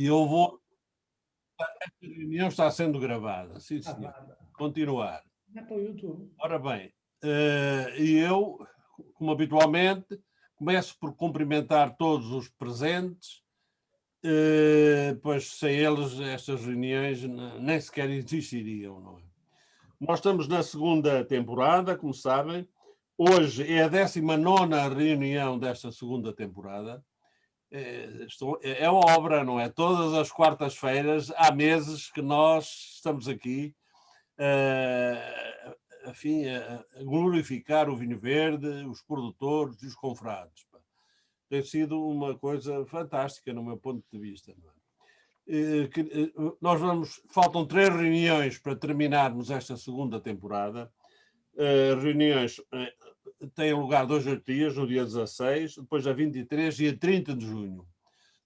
E eu vou... Esta reunião está sendo gravada, sim, senhor. Continuar. É para o YouTube. Ora bem, e eu, como habitualmente, começo por cumprimentar todos os presentes, pois sem eles estas reuniões nem sequer existiriam, não é? Nós estamos na segunda temporada, como sabem. Hoje é a 19ª reunião desta segunda temporada. É obra, não é? Todas as quartas-feiras, há meses que nós estamos aqui a glorificar o vinho verde, os produtores e os confrades. Tem sido uma coisa fantástica, no meu ponto de vista. Não é? Faltam 3 reuniões para terminarmos esta segunda temporada. Reuniões têm lugar 2 dias, no dia 16, depois a 23 e a 30 de junho.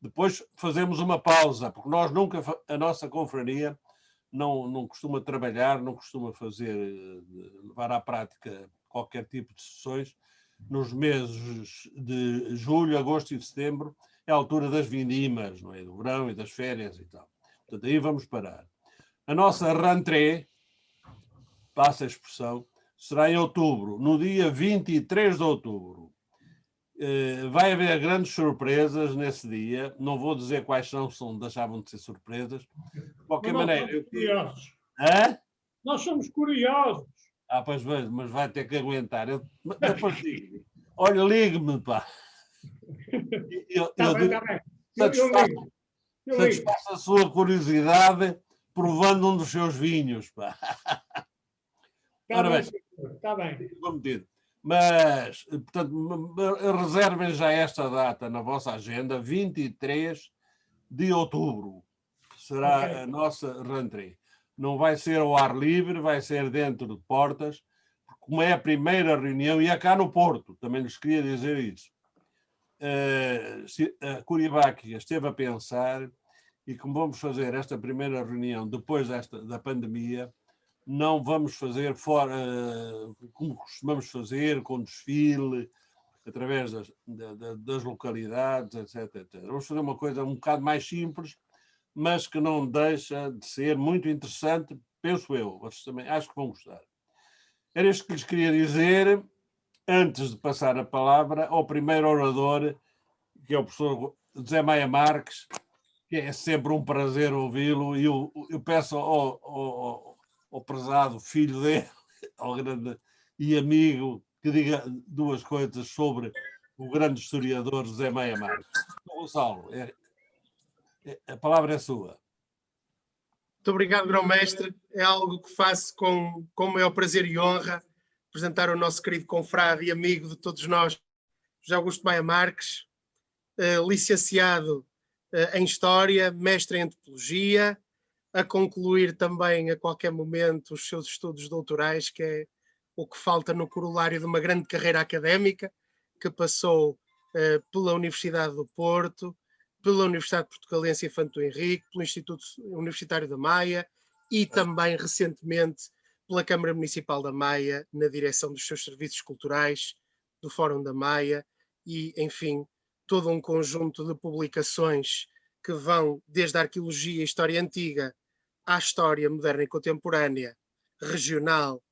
Depois fazemos uma pausa, porque nós nunca, a nossa confraria não costuma trabalhar, não costuma levar à prática qualquer tipo de sessões. Nos meses de julho, agosto e setembro, é a altura das vindimas, não é? Do verão e das férias e tal. Portanto, aí vamos parar. A nossa rentrée, passa a expressão, será em outubro, no dia 23 de outubro. Vai haver grandes surpresas nesse dia. Não vou dizer quais são, deixavam de ser surpresas. De qualquer maneira... Somos curiosos. Hã? Nós somos curiosos. Pois, mas vai ter que aguentar. Depois digo. Olha, ligue-me, pá. Está bem. Satisfaça a sua curiosidade provando um dos seus vinhos, pá. Está bem. Mas, portanto, reservem já esta data na vossa agenda, 23 de outubro. Será a nossa rentrée. Não vai ser ao ar livre, vai ser dentro de portas, como é a primeira reunião, e é cá no Porto, também lhes queria dizer isso. A Curiabáquia esteve a pensar, e como vamos fazer esta primeira reunião depois da pandemia, não vamos fazer fora, como costumamos fazer, com desfile, através das localidades, etc. Vamos fazer uma coisa um bocado mais simples, mas que não deixa de ser muito interessante, penso eu. Vocês também acho que vão gostar. Era isto que lhes queria dizer, antes de passar a palavra ao primeiro orador, que é o professor José Maia Marques, que é sempre um prazer ouvi-lo, e eu peço ao prezado filho dele, ao grande e amigo, que diga 2 coisas sobre o grande historiador José Maia Marques. Gonçalo, a palavra é sua. Muito obrigado, grão-mestre. É algo que faço com o maior prazer e honra, apresentar o nosso querido confrade e amigo de todos nós, José Augusto Maia Marques, licenciado em História, mestre em Antropologia, a concluir também a qualquer momento os seus estudos doutorais, que é o que falta no corolário de uma grande carreira académica, que passou pela Universidade do Porto, pela Universidade Portugalense Infante Henrique, pelo Instituto Universitário da Maia e também, recentemente, pela Câmara Municipal da Maia, na direção dos seus serviços culturais, do Fórum da Maia e, enfim, todo um conjunto de publicações que vão desde a arqueologia e história antiga à história moderna e contemporânea, regional,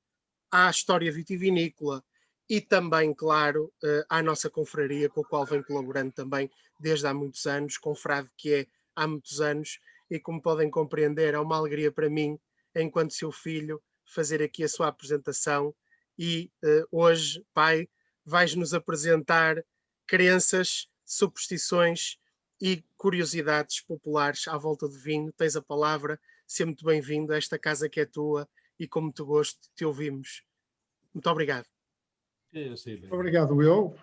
à história vitivinícola e também, claro, à nossa confraria, com a qual vem colaborando também desde há muitos anos, confrade que é há muitos anos, e como podem compreender, é uma alegria para mim, enquanto seu filho, fazer aqui a sua apresentação. E hoje, pai, vais-nos apresentar crenças, superstições e curiosidades populares à volta do vinho. Tens a palavra, seja muito bem-vindo a esta casa que é tua e com muito gosto te ouvimos. Muito obrigado. Obrigado eu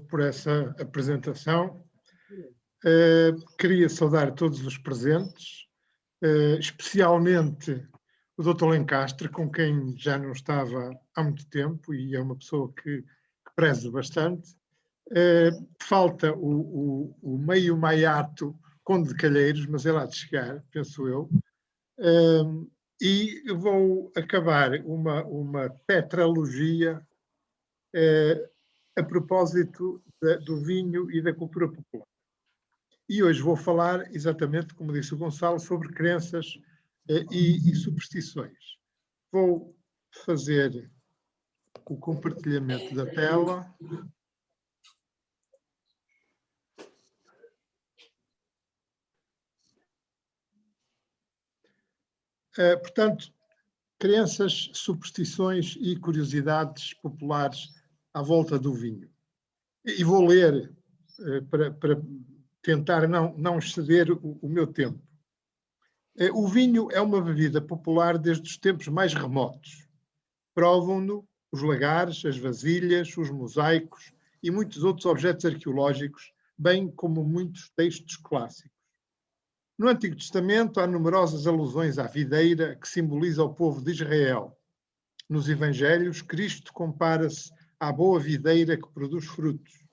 por essa apresentação. Queria saudar todos os presentes, especialmente o Dr. Lencastre, com quem já não estava há muito tempo e é uma pessoa que prezo bastante. Falta o meio maiato Conde de Calheiros, mas ele há de chegar, penso eu. E vou acabar uma tetralogia a propósito do vinho e da cultura popular. E hoje vou falar, exatamente como disse o Gonçalo, sobre crenças e superstições. Vou fazer o compartilhamento da tela. Portanto, crenças, superstições e curiosidades populares à volta do vinho. E vou ler para tentar não exceder o meu tempo. O vinho é uma bebida popular desde os tempos mais remotos. Provam-no os lagares, as vasilhas, os mosaicos e muitos outros objetos arqueológicos, bem como muitos textos clássicos. No Antigo Testamento há numerosas alusões à videira que simboliza o povo de Israel. Nos Evangelhos, Cristo compara-se à boa videira que produz frutos.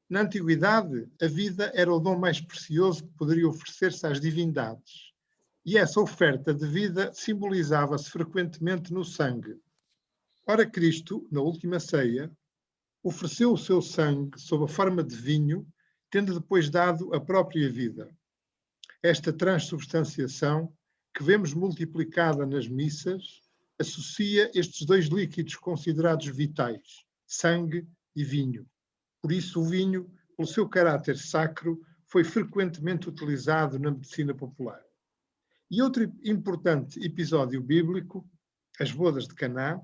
Na Antiguidade, a vida era o dom mais precioso que poderia oferecer-se às divindades. E essa oferta de vida simbolizava-se frequentemente no sangue. Ora, Cristo, na última ceia, ofereceu o seu sangue sob a forma de vinho, tendo depois dado a própria vida. Esta transubstanciação, que vemos multiplicada nas missas, associa estes dois líquidos considerados vitais, sangue e vinho. Por isso, o vinho, pelo seu caráter sacro, foi frequentemente utilizado na medicina popular. E outro importante episódio bíblico, as bodas de Caná,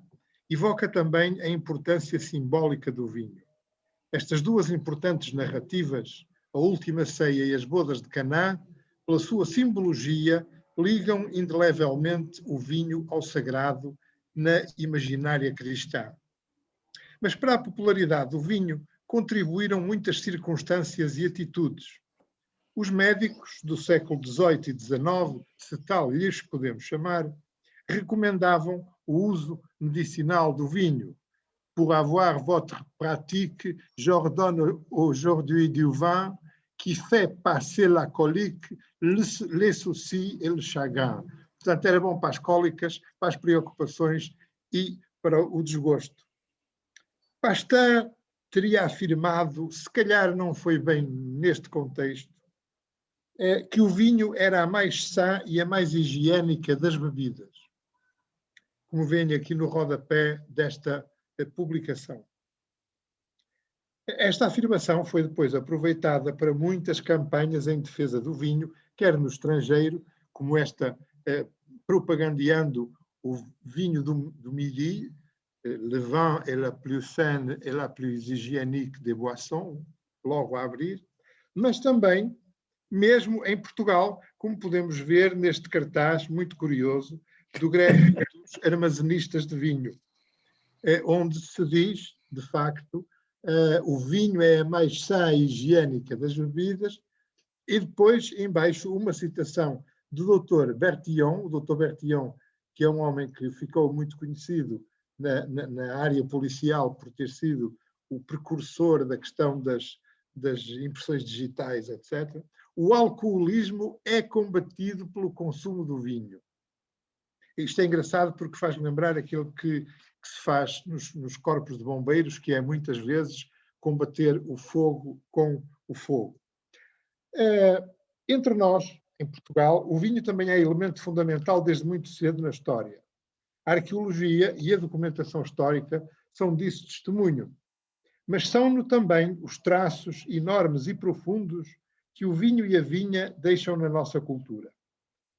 evoca também a importância simbólica do vinho. Estas duas importantes narrativas, a Última Ceia e as bodas de Caná, pela sua simbologia, ligam indelevelmente o vinho ao sagrado na imaginária cristã. Mas para a popularidade do vinho contribuíram muitas circunstâncias e atitudes. Os médicos do século XVIII e XIX, se tal lhes podemos chamar, recomendavam o uso medicinal do vinho. Pour avoir votre pratique, j'ordonne aujourd'hui du vin qui fait passer la colique, les soucis et le chagrin. Portanto, era bom para as cólicas, para as preocupações e para o desgosto. Pasteur teria afirmado, se calhar não foi bem neste contexto, que o vinho era a mais sã e a mais higiênica das bebidas, como vem aqui no rodapé desta publicação. Esta afirmação foi depois aproveitada para muitas campanhas em defesa do vinho, quer no estrangeiro, como esta propagandeando o vinho do Midi, le vin est la plus saine et la plus hygiénique des boissons, logo a abrir, mas também, mesmo em Portugal, como podemos ver neste cartaz muito curioso, do Grêmio dos Armazenistas de Vinho, onde se diz, de facto, o vinho é a mais sã e higiênica das bebidas, e depois, em baixo, uma citação do Dr. Bertillon, o Dr. Bertillon, que é um homem que ficou muito conhecido na área policial por ter sido o precursor da questão das impressões digitais, etc. O alcoolismo é combatido pelo consumo do vinho. Isto é engraçado porque faz lembrar aquilo que se faz nos corpos de bombeiros, que é muitas vezes combater o fogo com o fogo. Entre nós, em Portugal, o vinho também é elemento fundamental desde muito cedo na história. A arqueologia e a documentação histórica são disso testemunho, mas são-no também os traços enormes e profundos que o vinho e a vinha deixam na nossa cultura.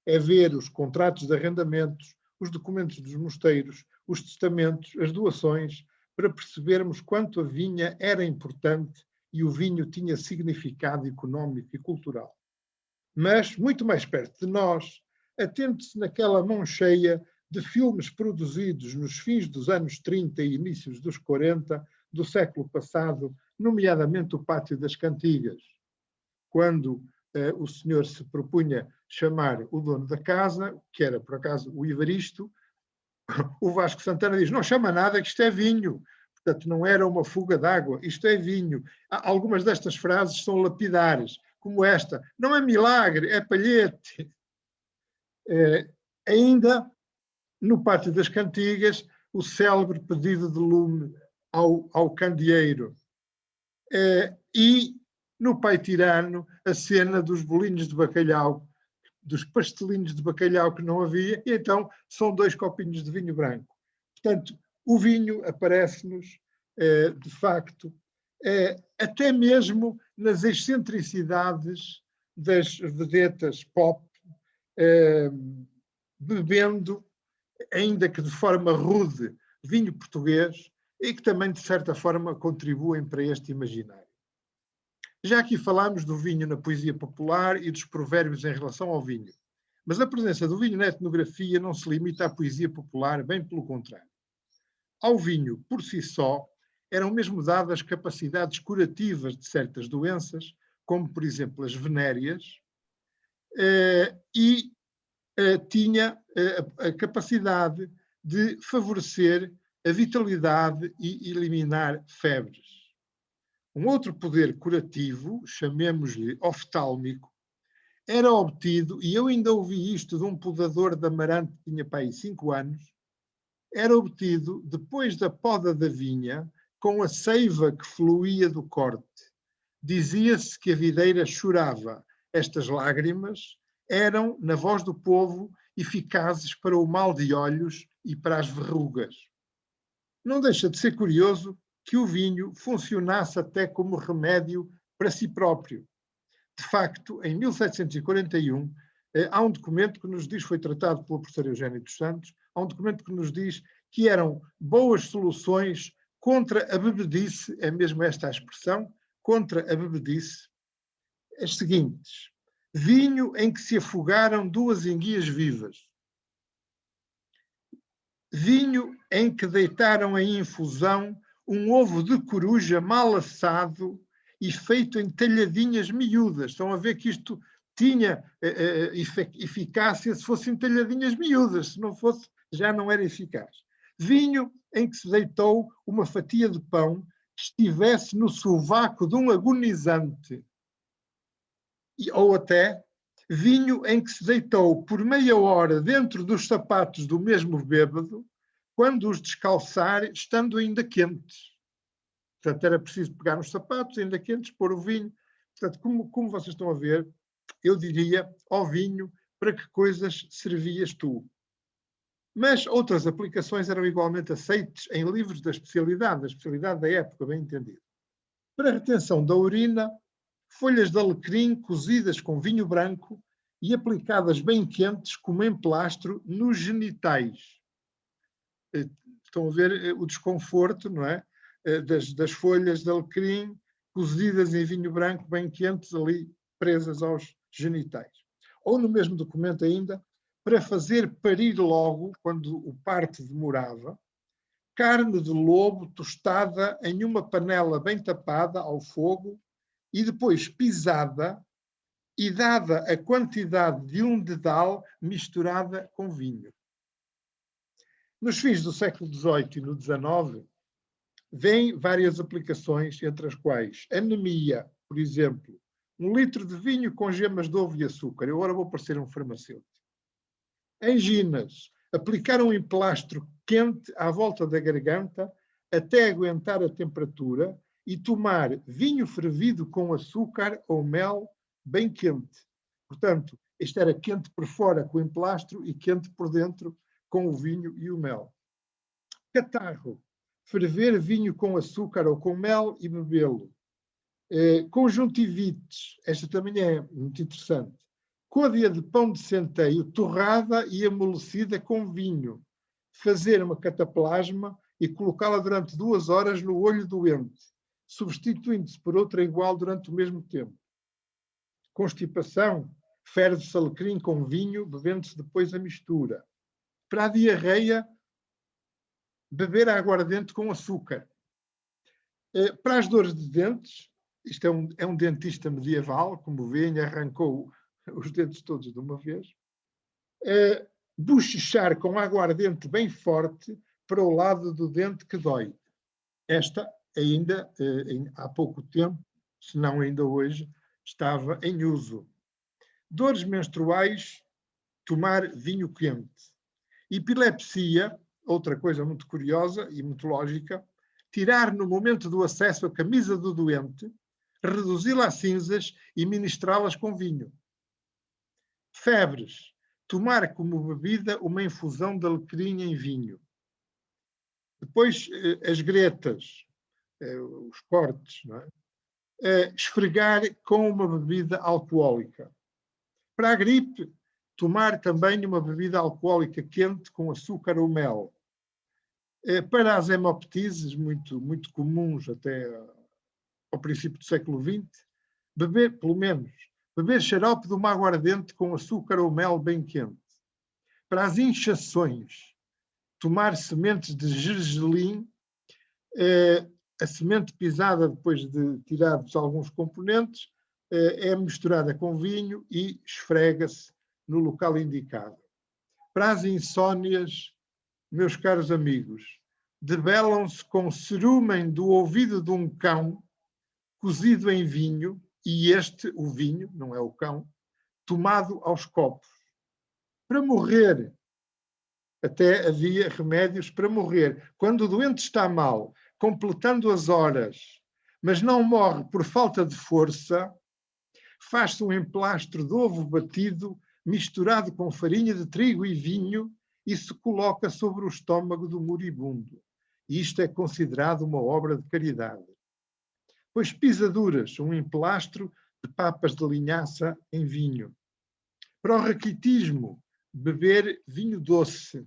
É ver os contratos de arrendamentos, os documentos dos mosteiros, os testamentos, as doações, para percebermos quanto a vinha era importante e o vinho tinha significado económico e cultural. Mas, muito mais perto de nós, atente-se naquela mão cheia de filmes produzidos nos fins dos anos 30 e inícios dos 40 do século passado, nomeadamente o Pátio das Cantigas, quando o senhor se propunha chamar o dono da casa, que era, por acaso, o Evaristo, o Vasco Santana diz, não chama nada, que isto é vinho. Portanto, não era uma fuga de água, isto é vinho. Algumas destas frases são lapidares, como esta, não é milagre, é palhete. Ainda, no Pátio das Cantigas, o célebre pedido de lume ao candeeiro. E no Pai Tirano, a cena dos bolinhos de bacalhau, dos pastelinhos de bacalhau que não havia, e então são 2 copinhos de vinho branco. Portanto, o vinho aparece-nos, de facto, até mesmo nas excentricidades das vedetas pop, bebendo, ainda que de forma rude, vinho português, e que também, de certa forma, contribuem para este imaginário. Já aqui falámos do vinho na poesia popular e dos provérbios em relação ao vinho. Mas a presença do vinho na etnografia não se limita à poesia popular, bem pelo contrário. Ao vinho, por si só, eram mesmo dadas capacidades curativas de certas doenças, como, por exemplo, as venéreas, e tinha a capacidade de favorecer a vitalidade e eliminar febres. Um outro poder curativo, chamemos-lhe oftálmico, era obtido, e eu ainda ouvi isto de um podador de amarante que tinha para aí 5 anos, era obtido depois da poda da vinha, com a seiva que fluía do corte. Dizia-se que a videira chorava. Estas lágrimas eram, na voz do povo, eficazes para o mal de olhos e para as verrugas. Não deixa de ser curioso que o vinho funcionasse até como remédio para si próprio. De facto, em 1741, há um documento que nos diz, foi tratado pelo professor Eugênio dos Santos, há um documento que nos diz que eram boas soluções contra a bebedice, é mesmo esta a expressão, contra a bebedice, as seguintes: vinho em que se afogaram 2 enguias vivas, vinho em que deitaram em infusão um ovo de coruja mal assado e feito em talhadinhas miúdas. Estão a ver que isto tinha eficácia se fossem talhadinhas miúdas, se não fosse, já não era eficaz. Vinho em que se deitou uma fatia de pão que estivesse no sovaco de um agonizante. Ou até vinho em que se deitou por meia hora dentro dos sapatos do mesmo bêbado, quando os descalçar, estando ainda quentes. Portanto, era preciso pegar nos sapatos ainda quentes, pôr o vinho. Portanto, como vocês estão a ver, eu diria, ao vinho, para que coisas servias tu? Mas outras aplicações eram igualmente aceites em livros da especialidade da época, bem entendido. Para a retenção da urina, folhas de alecrim cozidas com vinho branco e aplicadas bem quentes como emplastro nos genitais. Estão a ver o desconforto, não é? Das folhas de alecrim cozidas em vinho branco bem quentes ali presas aos genitais. Ou no mesmo documento ainda, para fazer parir logo, quando o parto demorava, carne de lobo tostada em uma panela bem tapada ao fogo e depois pisada e dada a quantidade de um dedal misturada com vinho. Nos fins do século XVIII e no XIX, vêm várias aplicações, entre as quais anemia, por exemplo, 1 litro de vinho com gemas de ovo e açúcar. Eu agora vou parecer um farmacêutico. Anginas, aplicar um emplastro quente à volta da garganta até aguentar a temperatura e tomar vinho fervido com açúcar ou mel bem quente. Portanto, este era quente por fora com o emplastro e quente por dentro com o vinho e o mel. Catarro, ferver vinho com açúcar ou com mel e bebê-lo. Conjuntivites, esta também é muito interessante. Côdea de pão de centeio torrada e amolecida com vinho. Fazer uma cataplasma e colocá-la durante 2 horas no olho doente, substituindo-se por outra igual durante o mesmo tempo. Constipação, ferve-se alecrim com vinho, bebendo-se depois a mistura. Para a diarreia, beber aguardente com açúcar. Para as dores de dentes, isto é um dentista medieval, como veem, arrancou os dentes todos de uma vez. Bochechar com aguardente bem forte para o lado do dente que dói. Esta ainda, há pouco tempo, se não ainda hoje, estava em uso. Dores menstruais, tomar vinho quente. Epilepsia, outra coisa muito curiosa e muito lógica, tirar no momento do acesso a camisa do doente, reduzi-la a cinzas e ministrá-las com vinho. Febres, tomar como bebida uma infusão de alecrim em vinho. Depois, as gretas, os cortes, não é? Esfregar com uma bebida alcoólica. Para a gripe, tomar também uma bebida alcoólica quente com açúcar ou mel. Para as hemoptises, muito comuns até ao princípio do século XX, beber, pelo menos, beber xarope de uma aguardente com açúcar ou mel bem quente. Para as inchações, tomar sementes de gergelim, a semente pisada depois de tirados alguns componentes, é misturada com vinho e esfrega-se no local indicado. Para as insónias, meus caros amigos, debelam-se com cerumem do ouvido de um cão cozido em vinho, e o vinho, não é o cão, tomado aos copos. Para morrer, até havia remédios para morrer. Quando o doente está mal, completando as horas, mas não morre por falta de força, faz-se um emplastro de ovo batido, misturado com farinha de trigo e vinho, e se coloca sobre o estômago do moribundo. E isto é considerado uma obra de caridade. Pois pisaduras, um emplastro de papas de linhaça em vinho. Para o raquitismo, beber vinho doce.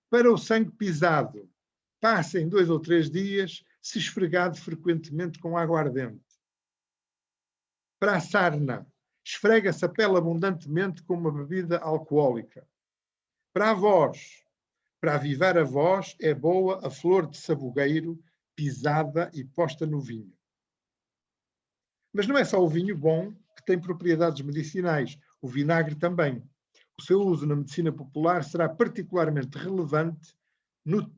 Para o sangue pisado, passa em 2 ou 3 dias, se esfregado frequentemente com aguardente. Para a sarna, esfrega-se a pele abundantemente com uma bebida alcoólica. Para a voz, para avivar a voz, é boa a flor de sabugueiro, pisada e posta no vinho. Mas não é só o vinho bom que tem propriedades medicinais, o vinagre também. O seu uso na medicina popular será particularmente relevante,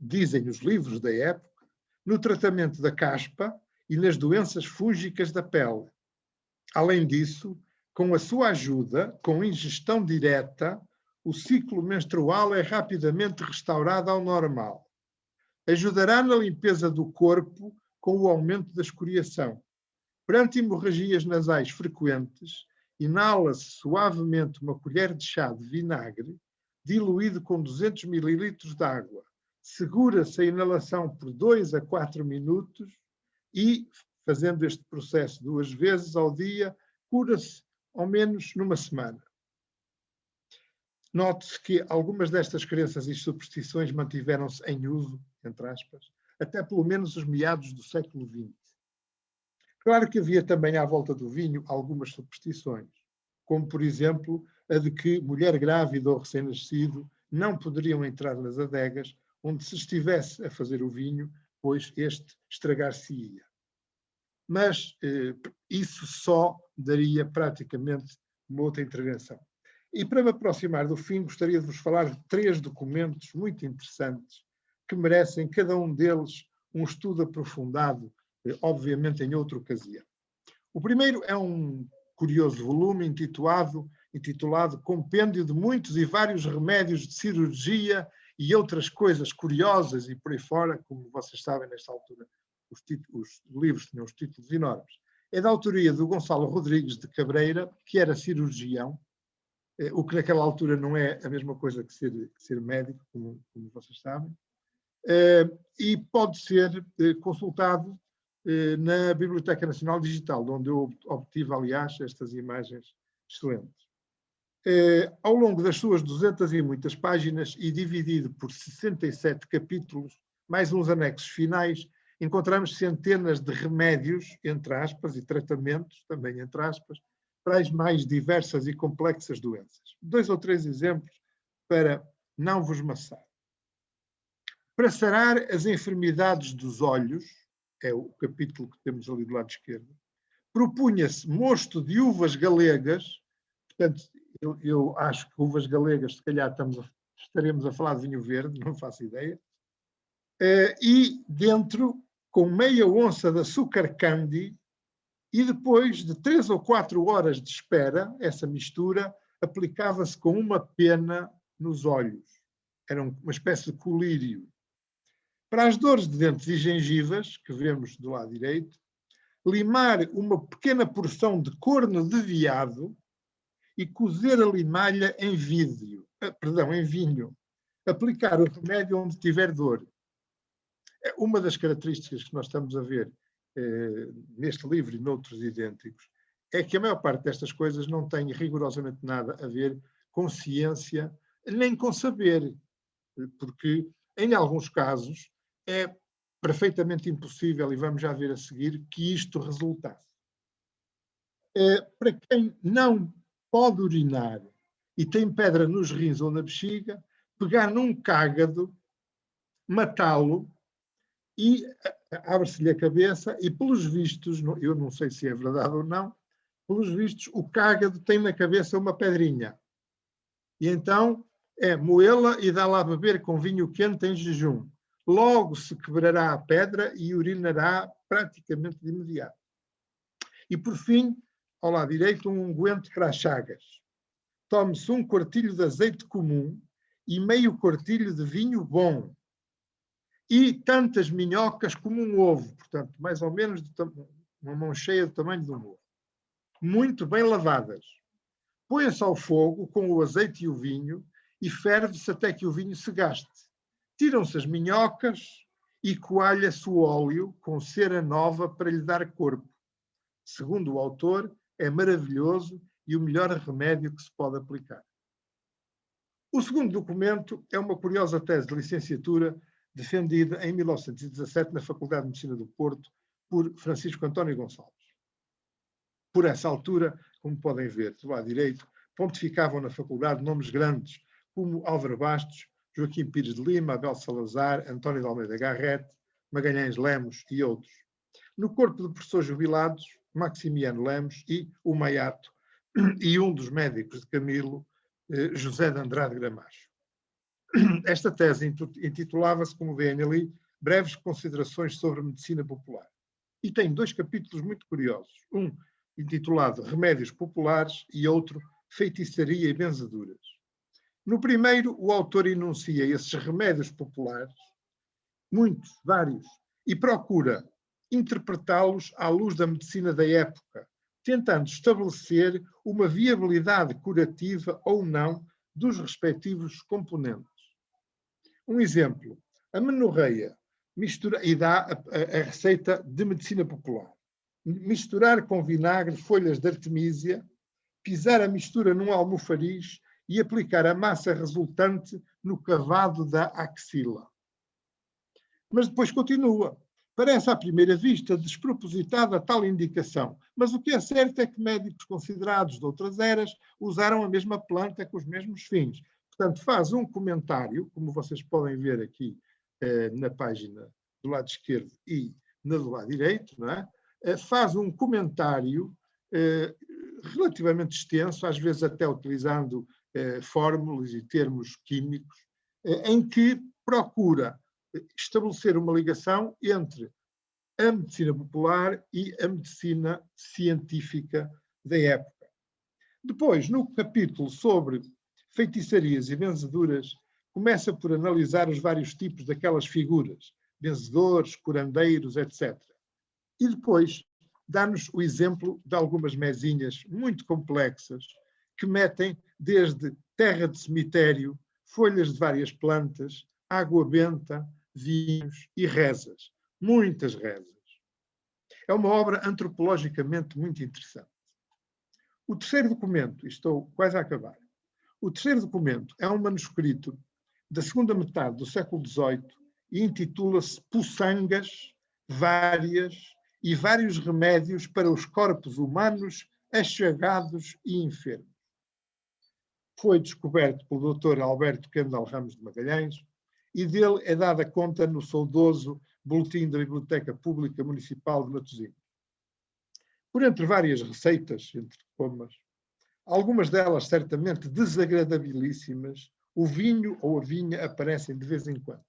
dizem os livros da época, no tratamento da caspa e nas doenças fúngicas da pele. Além disso, com a sua ajuda, com ingestão direta, o ciclo menstrual é rapidamente restaurado ao normal. Ajudará na limpeza do corpo com o aumento da escoriação. Perante hemorragias nasais frequentes, inala-se suavemente uma colher de chá de vinagre, diluído com 200 ml de água. Segura-se a inalação por 2 a 4 minutos e, fazendo este processo 2 vezes ao dia, cura-se ao menos numa semana. Note-se que algumas destas crenças e superstições mantiveram-se em uso, entre aspas, até pelo menos os meados do século XX. Claro que havia também à volta do vinho algumas superstições, como, por exemplo, a de que mulher grávida ou recém-nascido não poderiam entrar nas adegas onde se estivesse a fazer o vinho, pois este estragar-se-ia. Mas isso só daria praticamente uma outra intervenção. E para me aproximar do fim, gostaria de vos falar de 3 documentos muito interessantes que merecem cada um deles um estudo aprofundado, obviamente em outra ocasião. O primeiro é um curioso volume intitulado Compêndio de muitos e vários remédios de cirurgia e outras coisas curiosas e por aí fora, como vocês sabem, nesta altura os livros tinham os títulos enormes. É da autoria do Gonçalo Rodrigues de Cabreira, que era cirurgião, o que naquela altura não é a mesma coisa que ser médico, como vocês sabem, e pode ser consultado na Biblioteca Nacional Digital, onde eu obtive, aliás, estas imagens excelentes. Ao longo das suas 200 e muitas páginas e dividido por 67 capítulos, mais uns anexos finais, encontramos centenas de remédios, entre aspas, e tratamentos, também entre aspas, para as mais diversas e complexas doenças. 2 ou 3 exemplos para não vos maçar. Para sarar as enfermidades dos olhos, é o capítulo que temos ali do lado esquerdo, propunha-se mosto de uvas galegas, portanto, eu acho que uvas galegas, se calhar estaremos a falar de vinho verde, não faço ideia, e dentro, com meia onça de açúcar candy, e depois de 3 ou 4 horas de espera, essa mistura aplicava-se com uma pena nos olhos. Era uma espécie de colírio. Para as dores de dentes e gengivas, que vemos do lado direito, limar uma pequena porção de corno de veado e cozer a limalha em em vinho. Aplicar o remédio onde tiver dor. Uma das características que nós estamos a ver neste livro e noutros idênticos é que a maior parte destas coisas não tem rigorosamente nada a ver com ciência, nem com saber, porque em alguns casos é perfeitamente impossível, e vamos já ver a seguir, que isto resultasse. Para quem não pode urinar e tem pedra nos rins ou na bexiga, pegar num cágado, matá-lo e abre-se-lhe a cabeça e, pelos vistos, eu não sei se é verdade ou não, pelos vistos, o cágado tem na cabeça uma pedrinha. E então é moê-la e dá-la a beber com vinho quente em jejum. Logo se quebrará a pedra e urinará praticamente de imediato. E, por fim, ao lado direito, um unguento para as chagas. Tome-se um quartilho de azeite comum e meio quartilho de vinho bom. E tantas minhocas como um ovo, portanto, mais ou menos uma mão cheia do tamanho de um ovo. Muito bem lavadas. Põe-se ao fogo com o azeite e o vinho e ferve-se até que o vinho se gaste. Tiram-se as minhocas e coalha-se o óleo com cera nova para lhe dar corpo. Segundo o autor, é maravilhoso e o melhor remédio que se pode aplicar. O segundo documento é uma curiosa tese de licenciatura defendida em 1917 na Faculdade de Medicina do Porto por Francisco António Gonçalves. Por essa altura, como podem ver, do lado direito, pontificavam na faculdade nomes grandes como Álvaro Bastos, Joaquim Pires de Lima, Abel Salazar, António de Almeida Garrett, Magalhães Lemos e outros. No corpo de professores jubilados, Maximiano Lemos e o Maiato, e um dos médicos de Camilo, José de Andrade Gramacho. Esta tese intitulava-se, como veem ali, Breves Considerações sobre Medicina Popular. E tem 2 capítulos muito curiosos. Um intitulado Remédios Populares e outro Feitiçaria e Benzeduras. No primeiro, o autor enuncia esses remédios populares, muitos, vários, e procura interpretá-los à luz da medicina da época, tentando estabelecer uma viabilidade curativa ou não dos respectivos componentes. Um exemplo, a menorreia, e dá a receita de medicina popular. Misturar com vinagre folhas de artemísia, pisar a mistura num almofariz e aplicar a massa resultante no cavado da axila. Mas depois continua. Parece à primeira vista despropositada tal indicação, mas o que é certo é que médicos considerados de outras eras usaram a mesma planta com os mesmos fins. Portanto, faz um comentário, como vocês podem ver aqui na página do lado esquerdo e na do lado direito, não é? Faz um comentário relativamente extenso, às vezes até utilizando fórmulas e termos químicos, em que procura estabelecer uma ligação entre a medicina popular e a medicina científica da época. Depois, no capítulo sobre feitiçarias e benzeduras, começa por analisar os vários tipos daquelas figuras, benzedores, curandeiros, etc. E depois dá-nos o exemplo de algumas mesinhas muito complexas que metem desde terra de cemitério, folhas de várias plantas, água benta, vinhos e rezas. Muitas rezas. É uma obra antropologicamente muito interessante. O terceiro documento, estou quase a acabar, o terceiro documento é um manuscrito da segunda metade do século XVIII e intitula-se Puçangas Várias e Vários Remédios para os Corpos Humanos Achagados e Enfermos. Foi descoberto pelo Dr. Alberto Kendall Ramos de Magalhães e dele é dada conta no saudoso Boletim da Biblioteca Pública Municipal de Matosinhos. Por entre várias receitas, entre comas, algumas delas certamente desagradabilíssimas, o vinho ou a vinha aparecem de vez em quando.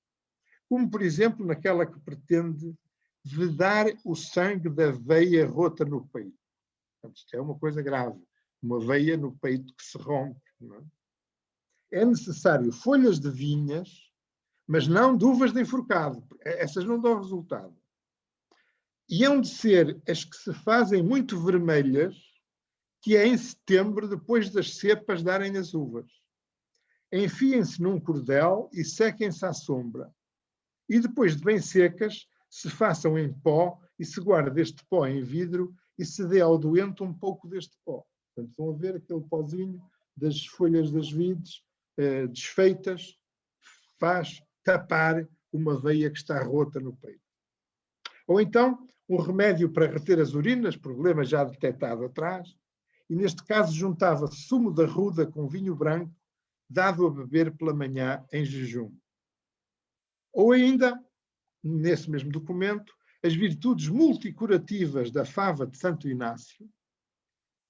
Como, por exemplo, naquela que pretende vedar o sangue da veia rota no peito. Portanto, isto é uma coisa grave. Uma veia no peito que se rompe. Não é? É necessário folhas de vinhas, mas não de uvas de enforcado. Essas não dão resultado. E hão de ser as que se fazem muito vermelhas, que é em setembro, depois das cepas darem as uvas. Enfiem-se num cordel e sequem-se à sombra. E depois de bem secas, se façam em pó e se guarde este pó em vidro e se dê ao doente um pouco deste pó. Portanto, estão a ver aquele pozinho das folhas das vides desfeitas, faz tapar uma veia que está rota no peito. Ou então, um remédio para reter as urinas, problema já detectado atrás, e neste caso juntava sumo da ruda com vinho branco, dado a beber pela manhã em jejum. Ou ainda, nesse mesmo documento, as virtudes multicurativas da fava de Santo Inácio.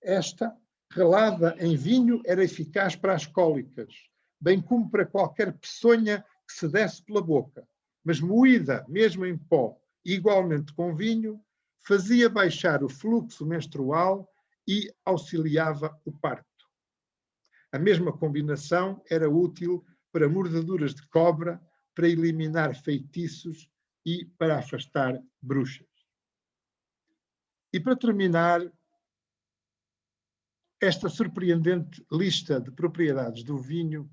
Esta, relada em vinho, era eficaz para as cólicas, bem como para qualquer peçonha que se desse pela boca, mas moída mesmo em pó, igualmente com vinho, fazia baixar o fluxo menstrual e auxiliava o parto. A mesma combinação era útil para mordeduras de cobra, para eliminar feitiços e para afastar bruxas. E para terminar, esta surpreendente lista de propriedades do vinho,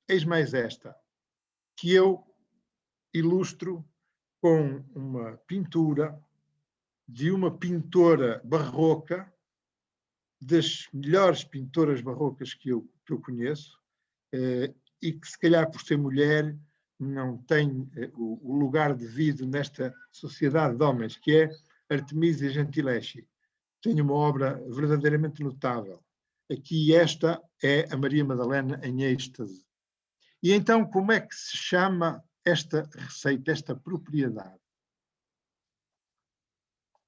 eis mais esta, que eu ilustro com uma pintura de uma pintora barroca, das melhores pintoras barrocas que eu conheço, e que, se calhar por ser mulher, não tem o lugar devido nesta sociedade de homens, que é Artemisia Gentileschi. Tem uma obra verdadeiramente notável. Aqui esta é a Maria Madalena em êxtase. E então, como é que se chama esta receita, esta propriedade?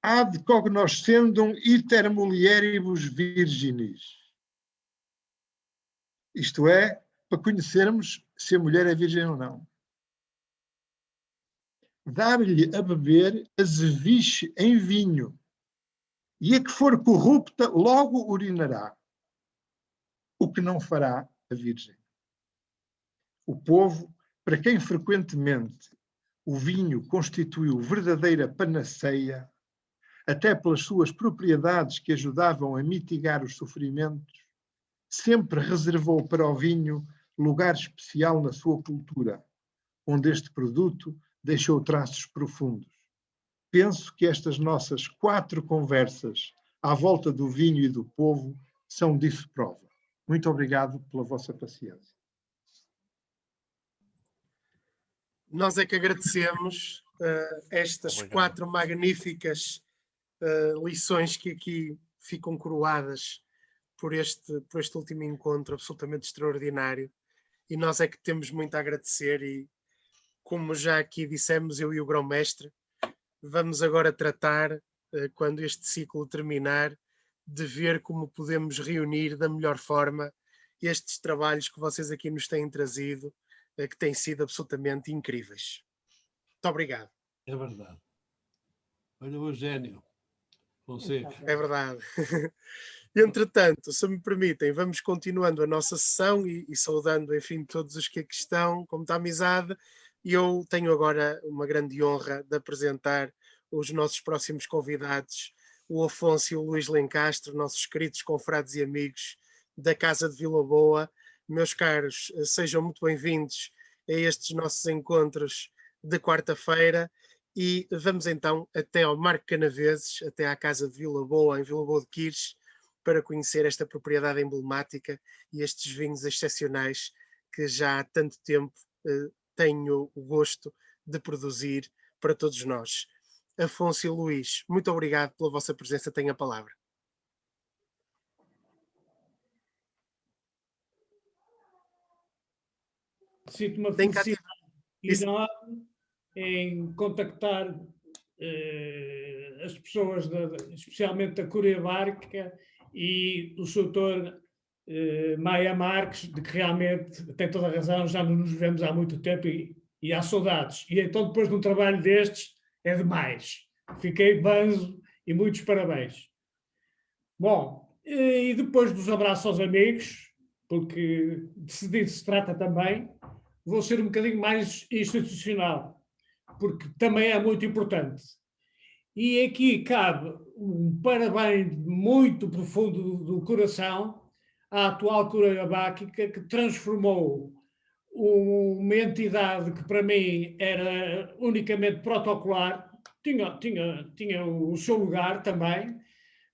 Ad cognoscendum iter mulieribus virginis. Isto é, para conhecermos se a mulher é virgem ou não. Dar-lhe a beber azeviche em vinho, e a que for corrupta logo urinará, o que não fará a virgem. O povo, para quem frequentemente o vinho constituiu verdadeira panaceia, até pelas suas propriedades que ajudavam a mitigar os sofrimentos, sempre reservou para o vinho lugar especial na sua cultura, onde este produto deixou traços profundos. Penso que estas nossas 4 conversas à volta do vinho e do povo são disso prova. Muito obrigado pela vossa paciência. Nós é que agradecemos estas 4 magníficas lições que aqui ficam coroadas por este último encontro absolutamente extraordinário. E nós é que temos muito a agradecer e, como já aqui dissemos, eu e o Grão-Mestre, vamos agora tratar, quando este ciclo terminar, de ver como podemos reunir da melhor forma estes trabalhos que vocês aqui nos têm trazido, que têm sido absolutamente incríveis. Muito obrigado. É verdade. Olha o Eugénio Fonseca. É verdade. Entretanto, se me permitem, vamos continuando a nossa sessão e saudando, enfim, todos os que aqui estão, com muita amizade. E eu tenho agora uma grande honra de apresentar os nossos próximos convidados, o Afonso e o Luís Lencastre, nossos queridos confrades e amigos da Casa de Vila Boa. Meus caros, sejam muito bem-vindos a estes nossos encontros de quarta-feira e vamos então até ao Marco Canaveses, até à Casa de Vila Boa, em Vila Boa de Quires, para conhecer esta propriedade emblemática e estes vinhos excepcionais que já há tanto tempo tenho o gosto de produzir para todos nós. Afonso e Luís, muito obrigado pela vossa presença, tenho a palavra. Sinto uma felicidade enorme em contactar as pessoas, especialmente da Curia Barca e do Sr. Maia Marques, de que realmente tem toda a razão, já não nos vemos há muito tempo e há saudades. E então, depois de um trabalho destes, é demais. Fiquei banzo e muitos parabéns. Bom, e depois dos abraços aos amigos, porque decidido se trata também, vou ser um bocadinho mais institucional, porque também é muito importante. E aqui cabe um parabéns muito profundo do coração à atual Cura Báquica, que transformou uma entidade que para mim era unicamente protocolar, tinha o seu lugar também,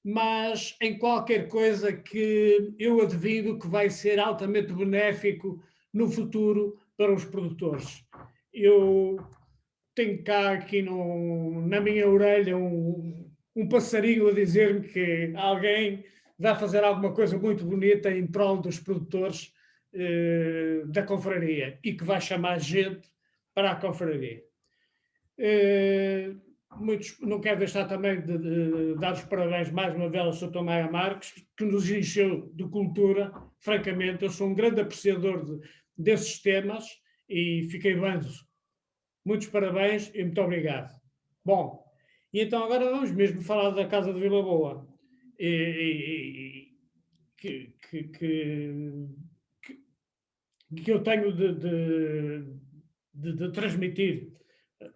mas em qualquer coisa que eu adivinho que vai ser altamente benéfico no futuro para os produtores. Eu tenho cá aqui na minha orelha um passarinho a dizer-me que alguém vai fazer alguma coisa muito bonita em prol dos produtores da confraria e que vai chamar gente para a confraria. Não quero deixar também de dar os parabéns mais uma vez ao Sr. Tomé Marques, que nos encheu de cultura. Francamente, eu sou um grande apreciador desses temas e fiquei bem. Muitos parabéns e muito obrigado. Bom, e então agora vamos mesmo falar da Casa de Vila Boa, que eu tenho de transmitir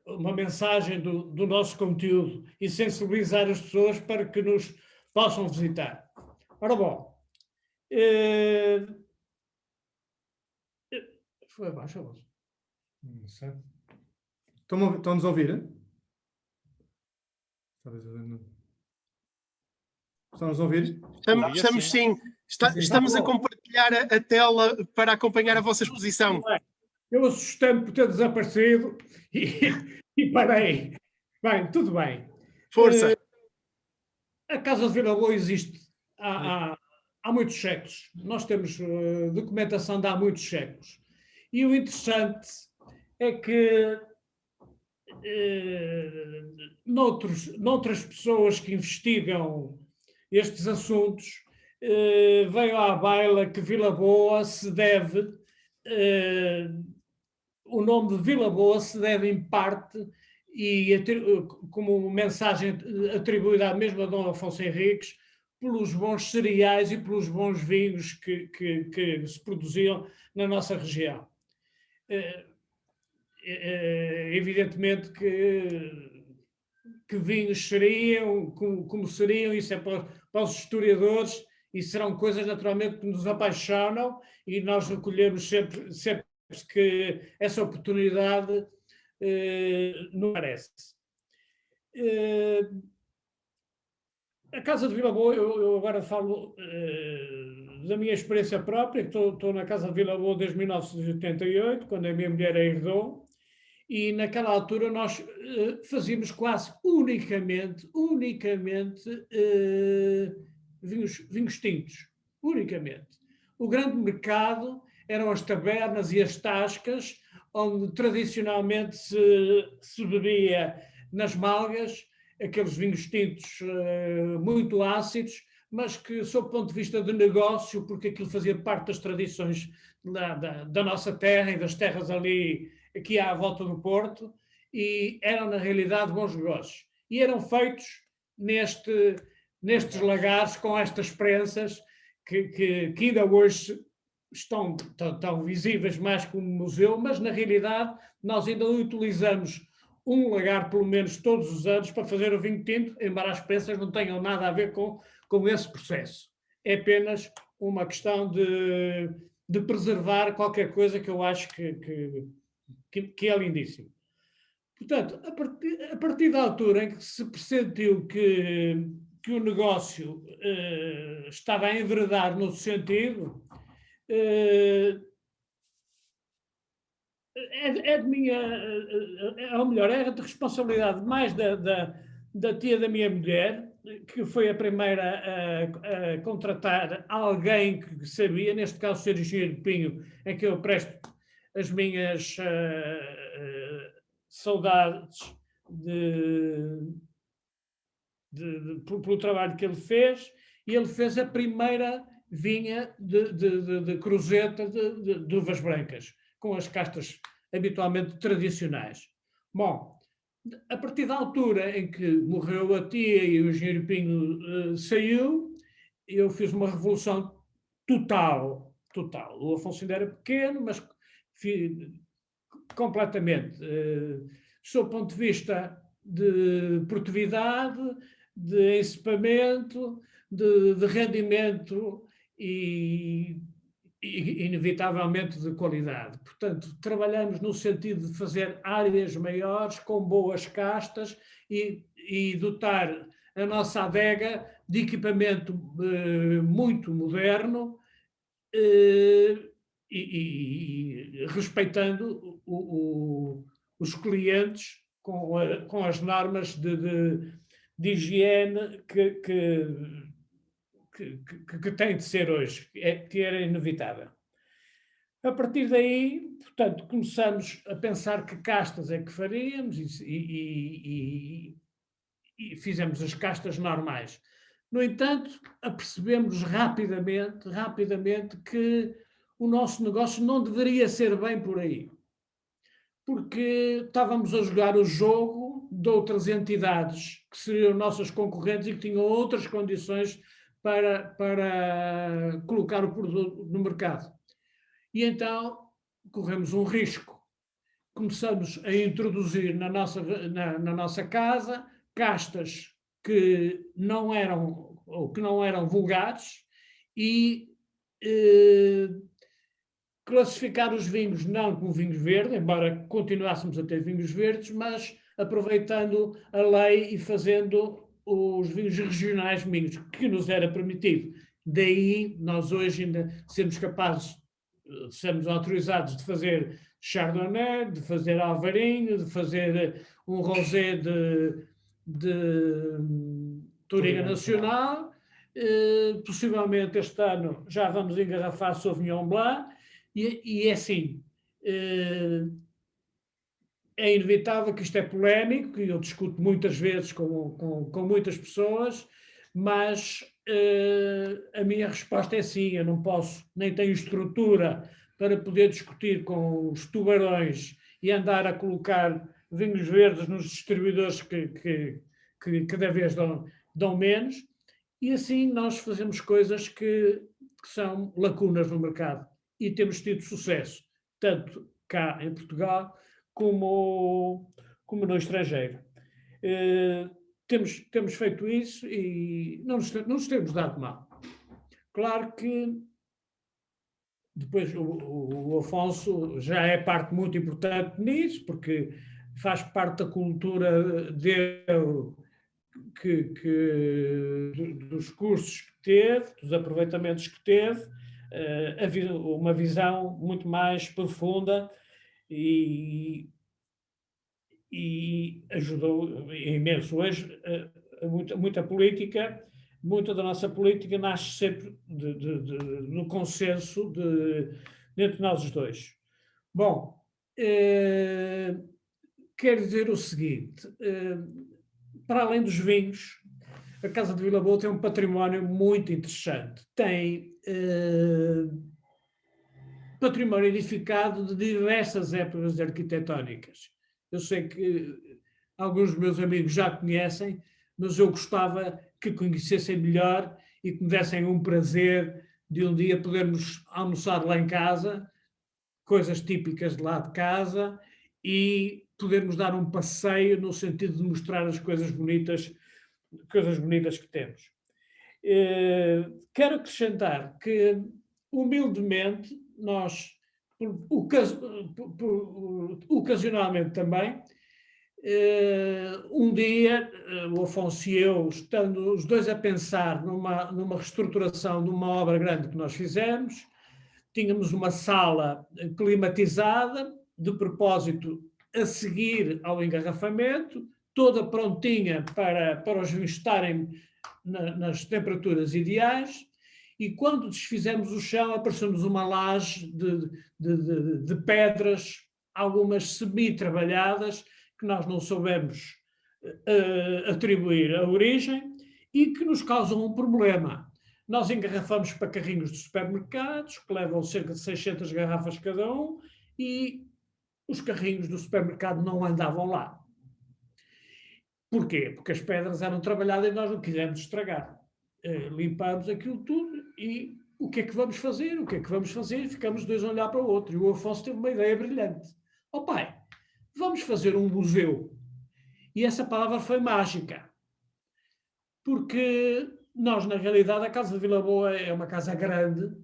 uma mensagem do nosso conteúdo e sensibilizar as pessoas para que nos possam visitar. Ora bom, foi abaixo a voz. Não sei. Estão-nos a ouvir? Estão-nos a ouvir? Estamos sim. Estamos a compartilhar a tela para acompanhar a vossa exposição. Eu assustei-me por ter desaparecido e parei. Bem, tudo bem. Força. A Casa de Vila Boa existe há muitos séculos. Nós temos documentação de há muitos séculos. E o interessante é que noutras pessoas que investigam estes assuntos, veio à baila que Vila Boa se deve, o nome de Vila Boa se deve em parte, e como mensagem atribuída à mesma Dom Afonso Henriques, pelos bons cereais e pelos bons vinhos que se produziam na nossa região. Evidentemente que vinhos seriam, como seriam, isso é para os historiadores, e serão coisas naturalmente que nos apaixonam, e nós recolhemos sempre que essa oportunidade não aparece. A Casa de Vila Boa, eu agora falo da minha experiência própria, que estou na Casa de Vila Boa desde 1988, quando a minha mulher a herdou, e naquela altura nós fazíamos quase unicamente vinhos tintos, unicamente. O grande mercado eram as tabernas e as tascas, onde tradicionalmente se bebia nas malgas aqueles vinhos tintos muito ácidos, mas que, sob o ponto de vista de negócio, porque aquilo fazia parte das tradições da nossa terra e das terras ali, aqui à volta do Porto, e eram, na realidade, bons negócios. E eram feitos nestes lagares, com estas prensas, que ainda hoje estão visíveis mais como museu, mas, na realidade, nós ainda utilizamos um lagar, pelo menos todos os anos, para fazer o vinho tinto, embora as prensas não tenham nada a ver com esse processo. É apenas uma questão de preservar qualquer coisa que eu acho que é lindíssimo. Portanto, a partir da altura em que se pressentiu que o negócio estava a enveredar no sentido, é de minha, ou melhor, é de responsabilidade mais da tia da minha mulher, que foi a primeira a contratar alguém que sabia, neste caso o Sr. Engenheiro Pinho, em que eu presto as minhas saudades pelo trabalho que ele fez, e ele fez a primeira vinha de cruzeta de uvas brancas, com as castas habitualmente tradicionais. Bom, a partir da altura em que morreu a tia e o engenheiro Pinho saiu, eu fiz uma revolução total. O Afonso ainda era pequeno, mas completamente. Sob o ponto de vista de produtividade, de encepamento, de rendimento e inevitavelmente de qualidade. Portanto, trabalhamos no sentido de fazer áreas maiores com boas castas e dotar a nossa adega de equipamento muito moderno e respeitando os clientes com as normas de higiene que tem de ser hoje, que era inevitável. A partir daí, portanto, começamos a pensar que castas é que faríamos e fizemos as castas normais. No entanto, apercebemos rapidamente que o nosso negócio não deveria ser bem por aí, porque estávamos a jogar o jogo de outras entidades que seriam nossas concorrentes e que tinham outras condições para colocar o produto no mercado. E então corremos um risco. Começamos a introduzir na nossa casa castas que não eram vulgares e classificar os vinhos não como vinhos verdes, embora continuássemos a ter vinhos verdes, mas aproveitando a lei e fazendo os vinhos regionais mínimos, que nos era permitido. Daí nós hoje ainda sermos autorizados de fazer Chardonnay, de fazer Alvarinho, de fazer um rosé de Touriga Nacional. Possivelmente este ano já vamos engarrafar Sauvignon Blanc e é assim, é inevitável que isto é polémico e eu discuto muitas vezes com muitas pessoas, mas a minha resposta é sim, eu não posso, nem tenho estrutura para poder discutir com os tubarões e andar a colocar vinhos verdes nos distribuidores que cada vez dão menos, e assim nós fazemos coisas que são lacunas no mercado e temos tido sucesso, tanto cá em Portugal como no estrangeiro. Temos feito isso e não nos temos dado mal. Claro que depois o Afonso já é parte muito importante nisso, porque faz parte da cultura dele, dos cursos que teve, dos aproveitamentos que teve, uma visão muito mais profunda e ajudou imenso. Hoje, muita política, muita da nossa política nasce sempre no consenso entre nós os dois. Bom, quero dizer o seguinte, para além dos vinhos, a Casa de Vila Boa tem um património muito interessante. Tem património edificado de diversas épocas arquitetónicas. Eu sei que alguns dos meus amigos já conhecem, mas eu gostava que conhecessem melhor e que me dessem um prazer de um dia podermos almoçar lá em casa, coisas típicas de lá de casa, e podermos dar um passeio no sentido de mostrar as coisas bonitas que temos. Quero acrescentar que, humildemente, nós, ocasionalmente também, um dia, o Afonso e eu, estando os dois a pensar numa reestruturação de uma obra grande que nós fizemos, tínhamos uma sala climatizada, de propósito a seguir ao engarrafamento, toda prontinha para os vinhos estarem nas temperaturas ideais, e quando desfizemos o chão apareceu-nos uma laje de pedras, algumas semi-trabalhadas, que nós não soubemos atribuir a origem e que nos causam um problema. Nós engarrafamos para carrinhos de supermercados, que levam cerca de 600 garrafas cada um, e os carrinhos do supermercado não andavam lá. Porquê? Porque as pedras eram trabalhadas e nós não quisemos estragar. Limpámos aquilo tudo e o que é que vamos fazer? O que é que vamos fazer? Ficamos dois a olhar para o outro. E o Afonso teve uma ideia brilhante. Pai, vamos fazer um museu. E essa palavra foi mágica, porque nós, na realidade, a Casa de Vila Boa é uma casa grande,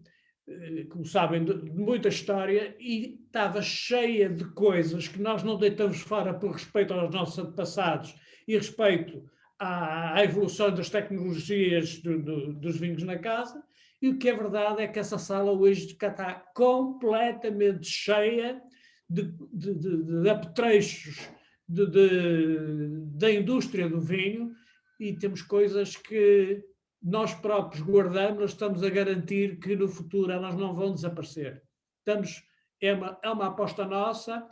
como sabem, de muita história, e estava cheia de coisas que nós não deitamos fora por respeito aos nossos antepassados e respeito à evolução das tecnologias dos vinhos na casa. E o que é verdade é que essa sala hoje está completamente cheia de apetrechos da indústria do vinho, e temos coisas que nós próprios guardamos, nós estamos a garantir que no futuro elas não vão desaparecer. É uma aposta nossa,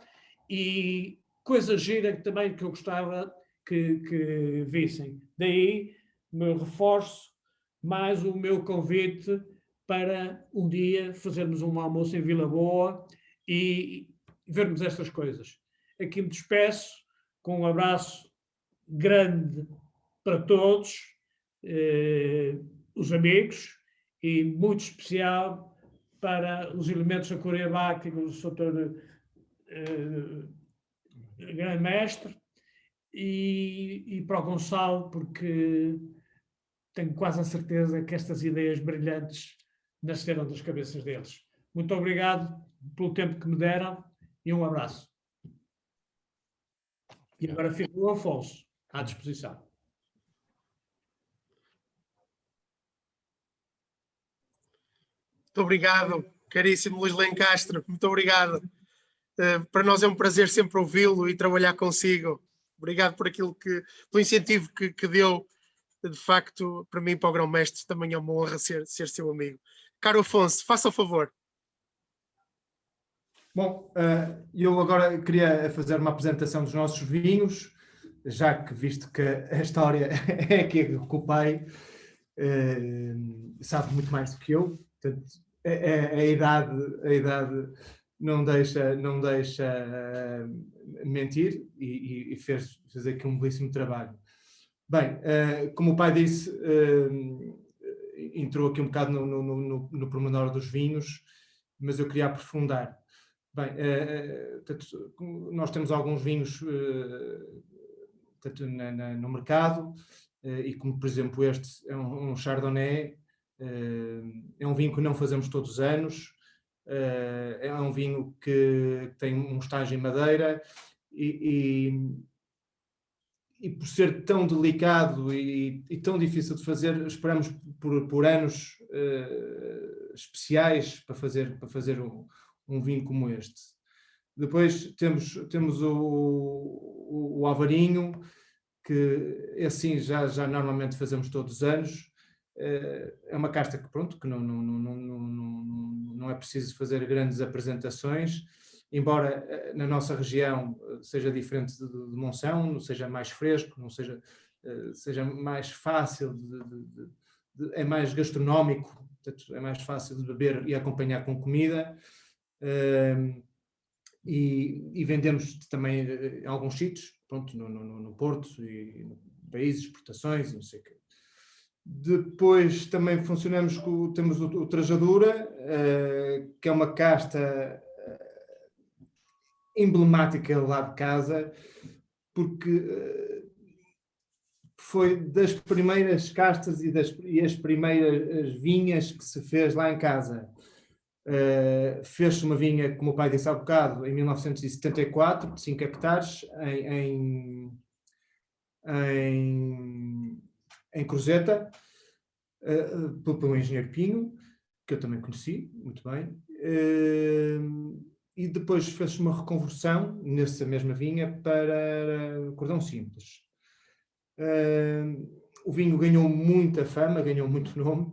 e coisa gira também que eu gostava que vissem. Daí me reforço mais o meu convite para um dia fazermos um almoço em Vila Boa e vermos estas coisas. Aqui me despeço com um abraço grande para todos, os amigos, e muito especial para os elementos da Coreabac, o Sr. Grande Mestre, e para o Gonçalo, porque tenho quase a certeza que estas ideias brilhantes nasceram das cabeças deles. Muito obrigado pelo tempo que me deram e um abraço. E agora fica o Afonso à disposição. Muito obrigado, caríssimo Luís Lencastre. Muito obrigado. Para nós é um prazer sempre ouvi-lo e trabalhar consigo. Obrigado por aquilo pelo incentivo que deu. De facto, para mim e para o Grão-Mestre também é uma honra ser seu amigo. Caro Afonso, faça o favor. Bom, eu agora queria fazer uma apresentação dos nossos vinhos, já que, visto que a história é que o pai sabe muito mais do que eu, portanto, a idade não deixa mentir, e fez aqui um belíssimo trabalho. Bem, como o pai disse, entrou aqui um bocado no pormenor dos vinhos, mas eu queria aprofundar. Bem, nós temos alguns vinhos no mercado, e como, por exemplo, este é um Chardonnay, é um vinho que não fazemos todos os anos, é um vinho que tem um estágio em madeira, e por ser tão delicado e tão difícil de fazer, esperamos por anos especiais para fazer um vinho como este. Depois temos o Alvarinho, que assim já normalmente fazemos todos os anos. É uma casta que, pronto, que não é preciso fazer grandes apresentações, embora na nossa região seja diferente de Monção, seja mais fresco, não seja mais fácil, é mais gastronómico, portanto, é mais fácil de beber e acompanhar com comida. E vendemos também em alguns sítios, pronto, no Porto e no país, exportações e não sei o quê. Depois também temos o Trajadura, que é uma casta emblemática lá de casa, porque foi das primeiras castas e as primeiras vinhas que se fez lá em casa. Fez-se uma vinha, como o pai disse há bocado, em 1974, de 5 hectares, em Cruzeta, pelo engenheiro Pinho, que eu também conheci muito bem, e depois fez-se uma reconversão nessa mesma vinha para cordão simples. O vinho ganhou muita fama, ganhou muito nome,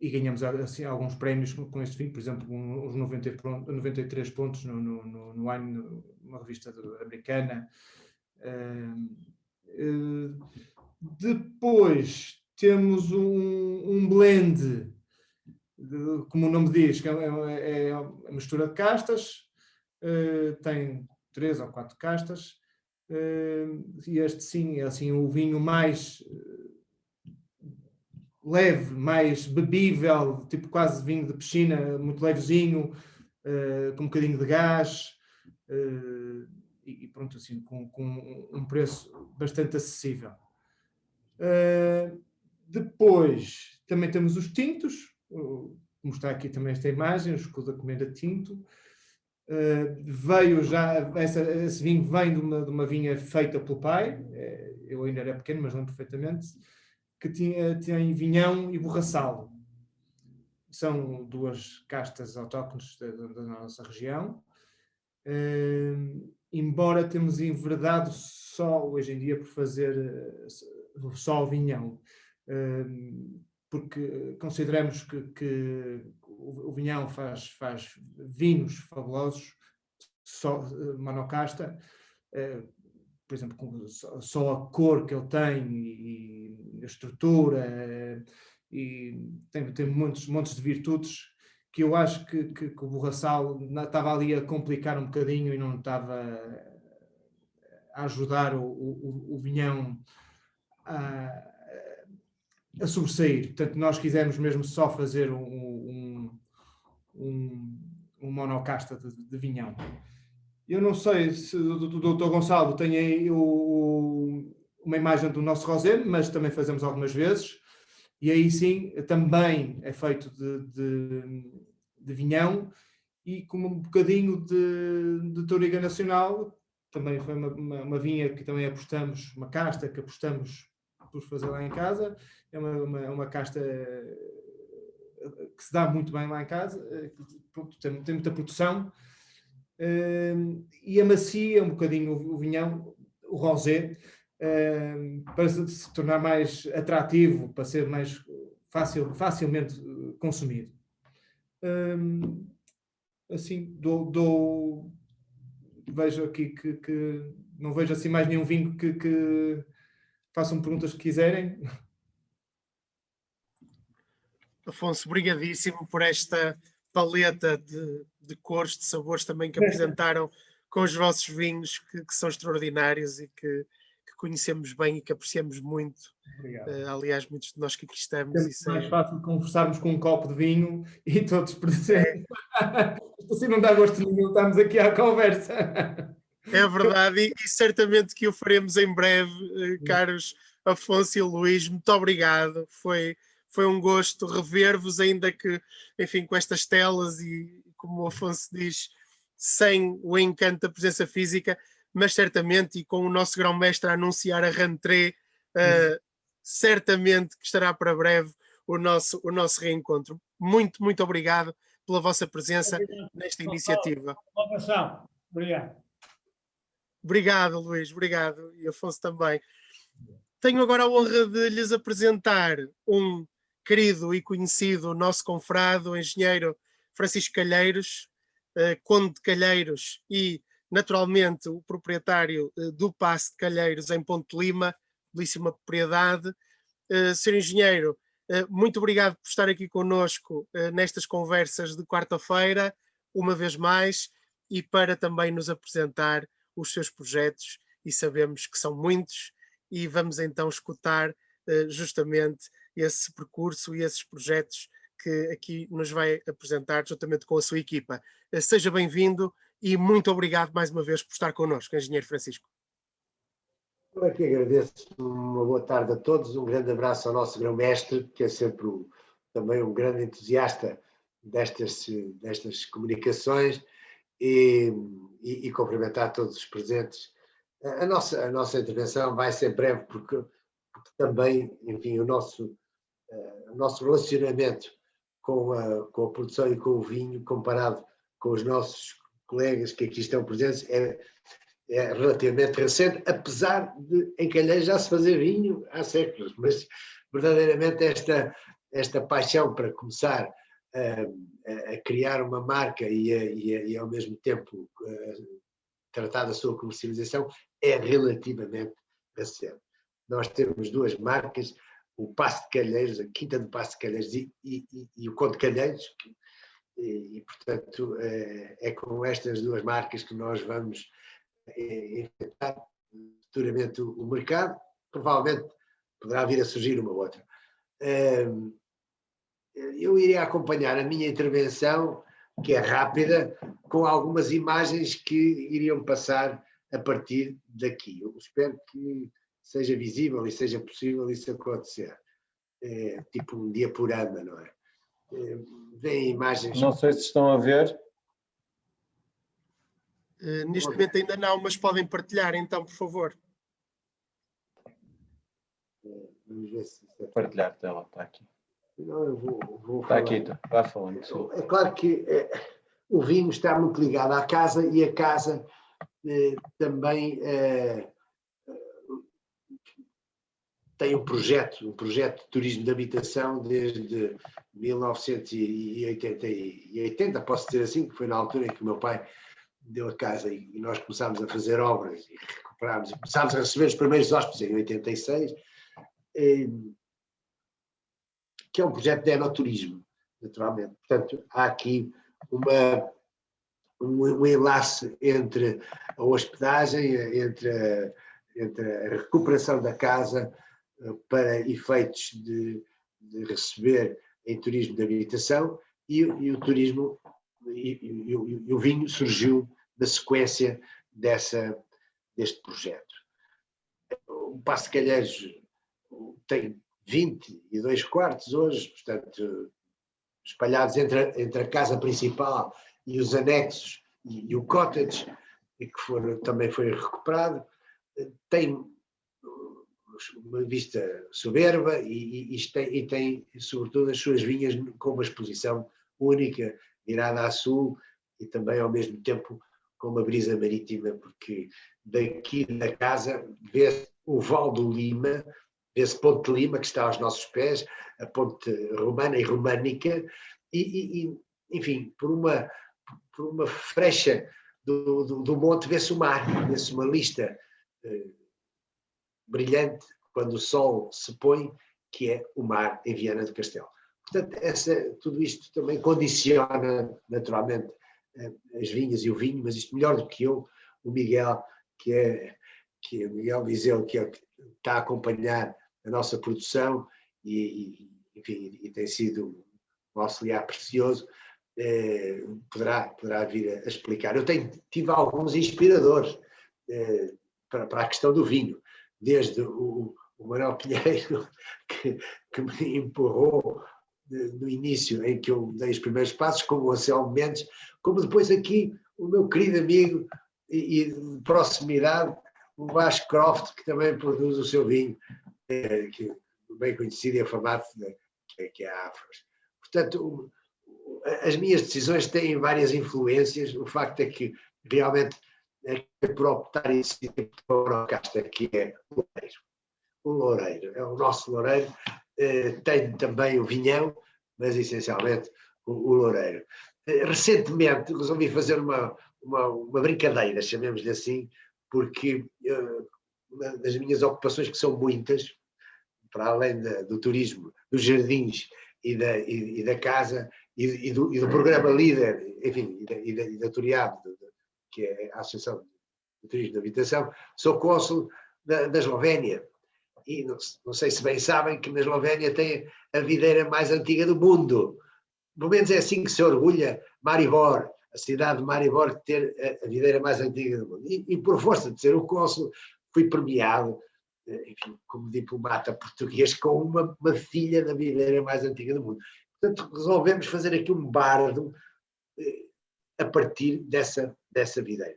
e ganhamos assim, alguns prémios com este vinho, por exemplo, uns 93 pontos no Wine, numa revista americana. Depois temos um blend, como o nome diz, que é a mistura de castas, tem 3 ou 4 castas, e este sim é assim o vinho mais leve, mais bebível, tipo quase vinho de piscina, muito levezinho, com um bocadinho de gás. e pronto, assim, com um preço bastante acessível. Depois também temos os tintos, como está aqui também esta imagem, o escudo da Comenda Tinto. Veio já, esse vinho vem de uma vinha feita pelo pai, eu ainda era pequeno, mas lembro perfeitamente, que tinha vinhão e borraçal. São duas castas autóctones da nossa região. Embora temos enverdado só hoje em dia por fazer só o vinhão, porque consideramos que o vinhão faz vinhos fabulosos, só monocasta, por exemplo, só a cor que ele tem e a estrutura, e tem montes de virtudes que eu acho que o borraçal estava ali a complicar um bocadinho e não estava a ajudar o vinhão a sobressair. Portanto, nós quisemos mesmo só fazer um monocasta de vinhão. Eu não sei se o Dr. Gonçalo tem aí uma imagem do nosso rosé, mas também fazemos algumas vezes. E aí sim, também é feito de vinhão e com um bocadinho de Touriga Nacional. Também foi uma vinha que também apostamos, uma casta que apostamos por fazer lá em casa. É uma casta que se dá muito bem lá em casa, tem muita produção. E amacia um bocadinho o vinhão, o rosé, para se tornar mais atrativo, para ser mais facilmente consumido. Assim, vejo aqui que não vejo assim mais nenhum vinho que façam perguntas que quiserem. Afonso, obrigadíssimo por esta paleta de cores, de sabores também que apresentaram com os vossos vinhos, que são extraordinários e que conhecemos bem e que apreciamos muito. Aliás, muitos de nós que aqui estamos. É mais fácil conversarmos com um copo de vinho e todos presentes. Assim não dá gosto nenhum, estamos aqui à conversa. É verdade, e certamente que o faremos em breve, caros Afonso e Luís. Muito obrigado. Foi um gosto rever-vos, ainda que, enfim, com estas telas e, como o Afonso diz, sem o encanto da presença física, mas certamente, e com o nosso grão-mestre a anunciar a rentrée, certamente que estará para breve o nosso reencontro. Muito, muito obrigado pela vossa presença nesta iniciativa. Obrigado. Obrigado, Luís, obrigado. E Afonso também. Tenho agora a honra de lhes apresentar um querido e conhecido nosso confrade, o engenheiro Francisco Calheiros, conde de Calheiros e, naturalmente, o proprietário do Paço de Calheiros em Ponte Lima, belíssima propriedade. Sr. Engenheiro, muito obrigado por estar aqui connosco nestas conversas de quarta-feira, uma vez mais, e para também nos apresentar os seus projetos, e sabemos que são muitos, e vamos então escutar justamente esse percurso e esses projetos que aqui nos vai apresentar juntamente com a sua equipa. Seja bem-vindo e muito obrigado mais uma vez por estar connosco, Engenheiro Francisco. Eu aqui agradeço, uma boa tarde a todos, um grande abraço ao nosso grão-mestre, que é sempre também um grande entusiasta destas comunicações, e cumprimentar todos os presentes. A nossa intervenção vai ser breve, porque também, enfim, o nosso relacionamento com a produção e com o vinho, comparado com os nossos colegas que aqui estão presentes, é relativamente recente, apesar de em Calheiros já se fazer vinho há séculos, mas verdadeiramente esta paixão para começar a criar uma marca e ao mesmo tempo tratar da sua comercialização é relativamente recente. Nós temos duas marcas, o Paço de Calheiros, a Quinta do Paço de Calheiros e o Conde de Calheiros, e portanto é com estas duas marcas que nós vamos enfrentar futuramente o mercado. Provavelmente poderá vir a surgir uma outra. Eu iria acompanhar a minha intervenção que é rápida, com algumas imagens que iriam passar a partir daqui. Eu espero que seja visível e seja possível isso acontecer. É tipo um diaporama, não é? Vêm imagens... Não sei se estão a ver. Neste momento ainda não, mas podem partilhar então, por favor. Vamos ver se... Partilhar tela, está aqui. Não, eu vou Está falar. aqui, vai falando. Sim. É claro que o vinho está muito ligado à casa e a casa também tem um projeto de turismo de habitação desde 1980, posso dizer assim, que foi na altura em que o meu pai deu a casa e nós começámos a fazer obras e recuperámos, começámos a receber os primeiros hóspedes em 86, que é um projeto de enoturismo, naturalmente. Portanto, há aqui um enlace entre a hospedagem, entre a recuperação da casa para efeitos de receber em turismo de habitação e o turismo e o vinho surgiu na sequência deste projeto. O Paço de Calheiros tem 22 quartos hoje, portanto, espalhados entre a casa principal e os anexos e o cottage, que também foi recuperado. Tem uma vista soberba e tem, sobretudo, as suas vinhas com uma exposição única, virada a sul e também, ao mesmo tempo, com uma brisa marítima, porque daqui da casa vê-se o Val do Lima, vê-se Ponte de Lima, que está aos nossos pés, a ponte romana e românica, e enfim, por uma frecha do monte vê-se o mar, vê-se uma lista brilhante quando o sol se põe, que é o mar em Viana do Castelo. Portanto, tudo isto também condiciona naturalmente as vinhas e o vinho, mas isto melhor do que eu, o Miguel, que é o Miguel Viseu, que está a acompanhar a nossa produção enfim, e tem sido um auxiliar precioso, poderá vir a explicar. Eu tive alguns inspiradores para a questão do vinho, desde o Manuel Pinheiro, que me empurrou no início em que eu dei os primeiros passos, como o Anselmo Mendes, como depois aqui o meu querido amigo e de proximidade, o Vasco Croft, que também produz o seu vinho, que bem conhecido e afamado, que é a Afros. Portanto, as minhas decisões têm várias influências. O facto é que realmente é por optar em si por uma casta que é o Loureiro. É o nosso Loureiro. Tem também o vinhão, mas essencialmente o Loureiro. Recentemente resolvi fazer uma brincadeira, chamemos-lhe assim, porque uma das minhas ocupações, que são muitas, para além do turismo, dos jardins e da casa e do programa líder, enfim, e da Turiab, que é a Associação de Turismo de Habitação, sou cônsul da Eslovénia. E não sei se bem sabem que na Eslovénia tem a videira mais antiga do mundo. Pelo menos é assim que se orgulha Maribor, a cidade de Maribor, de ter a videira mais antiga do mundo. E por força de ser o cônsul, fui premiado, enfim, como diplomata português, com uma filha da videira mais antiga do mundo. Portanto, resolvemos fazer aqui um bardo a partir dessa videira.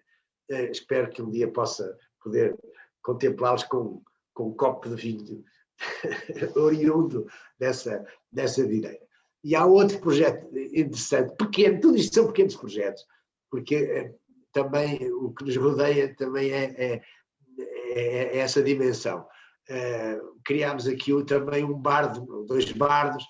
Espero que um dia possa poder contemplá-los com um copo de vinho oriundo dessa videira. E há outro projeto interessante, pequeno, tudo isto são pequenos projetos, porque também o que nos rodeia também é essa dimensão. Criámos aqui também um bardo, 2 bardos,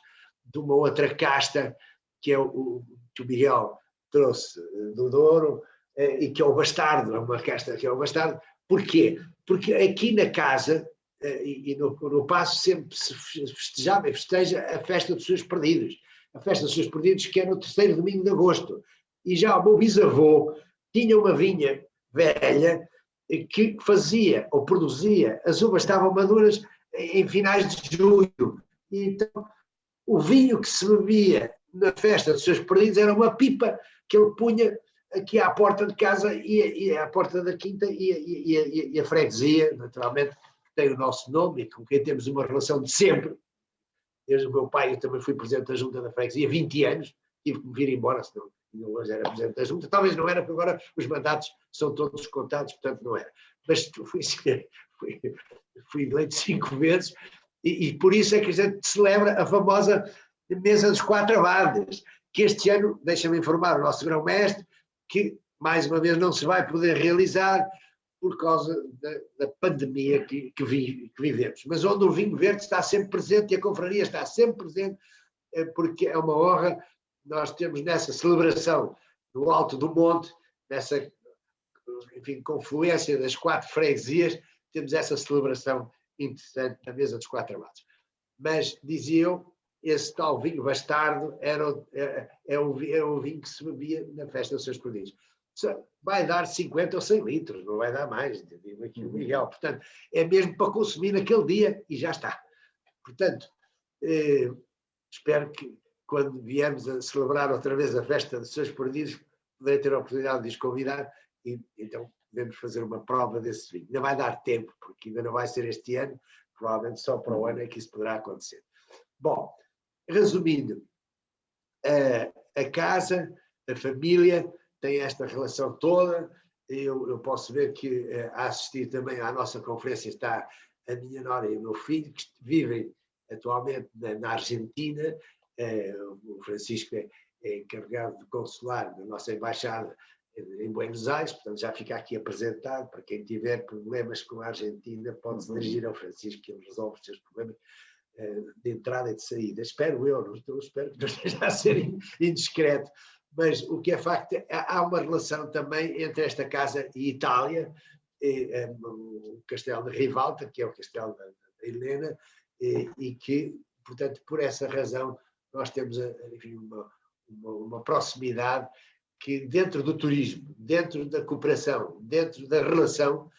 de uma outra casta, que é o que o Miguel trouxe do Douro, e que é o Bastardo, é uma casta que é o Bastardo. Porquê? Porque aqui na casa e no Paço sempre se festejava e festeja a festa dos seus perdidos. A festa dos seus perdidos, que é no 3º domingo de agosto. E já o meu bisavô tinha uma vinha velha que fazia ou produzia, as uvas estavam maduras em finais de julho. E então o vinho que se bebia na festa dos seus perdidos era uma pipa que ele punha aqui à porta de casa e à porta da quinta e a freguesia, naturalmente, tem o nosso nome e com quem temos uma relação de sempre. Desde o meu pai, eu também fui presidente da junta da freguesia, 20 anos, tive que me vir embora, senão eu hoje era presidente da junta. Talvez não era, porque agora os mandatos são todos contados, portanto não era. Mas fui eleito 5 vezes e por isso é que a gente celebra a famosa mesa dos 4 abades, que este ano, deixa-me informar o nosso grão-mestre, que mais uma vez não se vai poder realizar por causa da pandemia que vivemos. Mas onde o vinho verde está sempre presente e a confraria está sempre presente, porque é uma honra nós temos nessa celebração no alto do monte, nessa, enfim, confluência das 4 freguesias, temos essa celebração interessante na mesa dos 4 abades. Mas, dizia eu, esse tal vinho bastardo é o vinho que se bebia na festa dos seus perdidos. Vai dar 50 ou 100 litros, não vai dar mais, digo aqui o Miguel. Portanto, é mesmo para consumir naquele dia e já está. Portanto, espero que quando viemos a celebrar outra vez a festa dos seus perdidos, poderei ter a oportunidade de os convidar e então podemos fazer uma prova desse vinho. Ainda vai dar tempo, porque ainda não vai ser este ano, provavelmente só para o ano é que isso poderá acontecer. Bom, resumindo, a casa, a família tem esta relação toda. Eu posso ver que a assistir também à nossa conferência está a minha nora e o meu filho, que vivem atualmente na Argentina. O Francisco é encarregado de consular da nossa embaixada em Buenos Aires, portanto já fica aqui apresentado. Para quem tiver problemas com a Argentina, pode-se dirigir ao Francisco, que ele resolve os seus problemas de entrada e de saída. Espero que não esteja a ser indiscreto, mas o que é facto, há uma relação também entre esta casa e Itália, o castelo de Rivalta, que é o castelo da Helena, e que, portanto, por essa razão, nós temos, enfim, uma proximidade que dentro do turismo, dentro da cooperação, dentro da relação,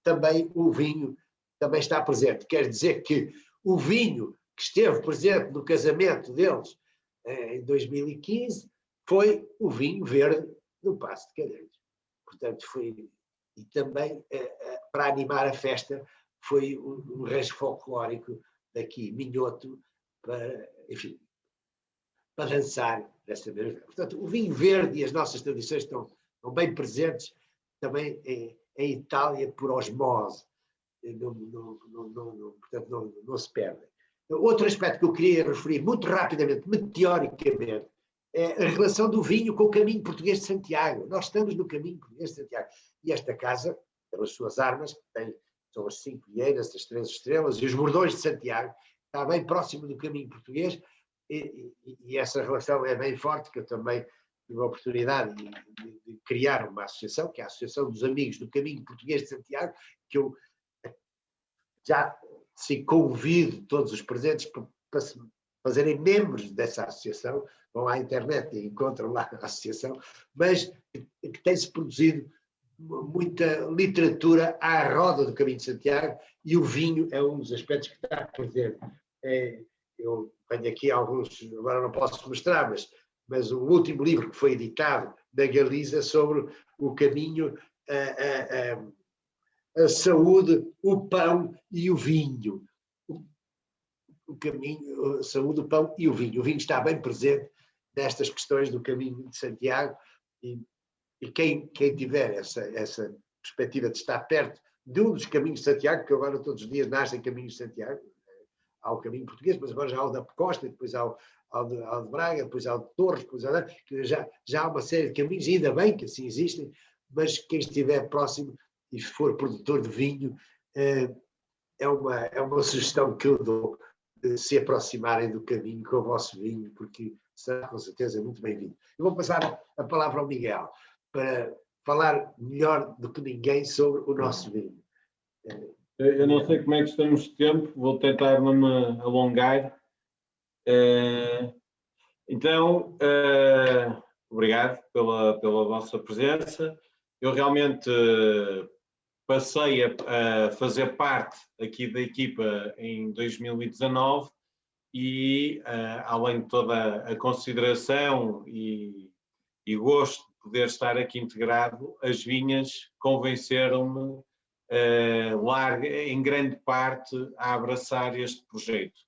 também o vinho também está presente. Quer dizer que o vinho que esteve presente no casamento deles em 2015 foi o vinho verde do Paço de Calheiros. Portanto, foi, e também para animar a festa, foi um rancho folclórico daqui, Minhoto, para, enfim, para dançar desta mesma. Portanto, o vinho verde e as nossas tradições estão bem presentes também em Itália por osmose. Portanto, não se perdem. Outro aspecto que eu queria referir muito rapidamente, meteoricamente, é a relação do vinho com o caminho português de Santiago. Nós estamos no caminho português de Santiago. E esta casa, pelas suas armas, são as 5 vieiras, as 3 estrelas e os bordões de Santiago, está bem próximo do caminho português e essa relação é bem forte, que eu também tive a oportunidade de criar uma associação, que é a Associação dos Amigos do Caminho Português de Santiago, que eu já convido todos os presentes para se fazerem membros dessa associação. Vão à internet e encontram lá a associação, mas que tem-se produzido muita literatura à roda do Caminho de Santiago e o vinho é um dos aspectos que está presente. Eu tenho aqui alguns, agora não posso mostrar, mas o último livro que foi editado na Galiza sobre o caminho, a saúde, o pão e o vinho. O caminho, a saúde, o pão e o vinho. O vinho está bem presente nestas questões do Caminho de Santiago e quem tiver essa perspectiva de estar perto de um dos caminhos de Santiago, que agora todos os dias nascem caminhos de Santiago, há o caminho português, mas agora já há o da Costa, depois há o de Braga, depois há o de Torres, depois já há uma série de caminhos, e ainda bem que assim existem, mas quem estiver próximo e for produtor de vinho, é uma sugestão que eu dou, de se aproximarem do caminho com o vosso vinho, porque será com certeza muito bem-vindo. Eu vou passar a palavra ao Miguel, para falar melhor do que ninguém sobre o nosso vinho. Eu não sei como é que estamos de tempo, vou tentar não me alongar. Então, obrigado pela vossa presença. Eu realmente passei a fazer parte aqui da equipa em 2019 e além de toda a consideração e gosto de poder estar aqui integrado, as vinhas convenceram-me em grande parte a abraçar este projeto.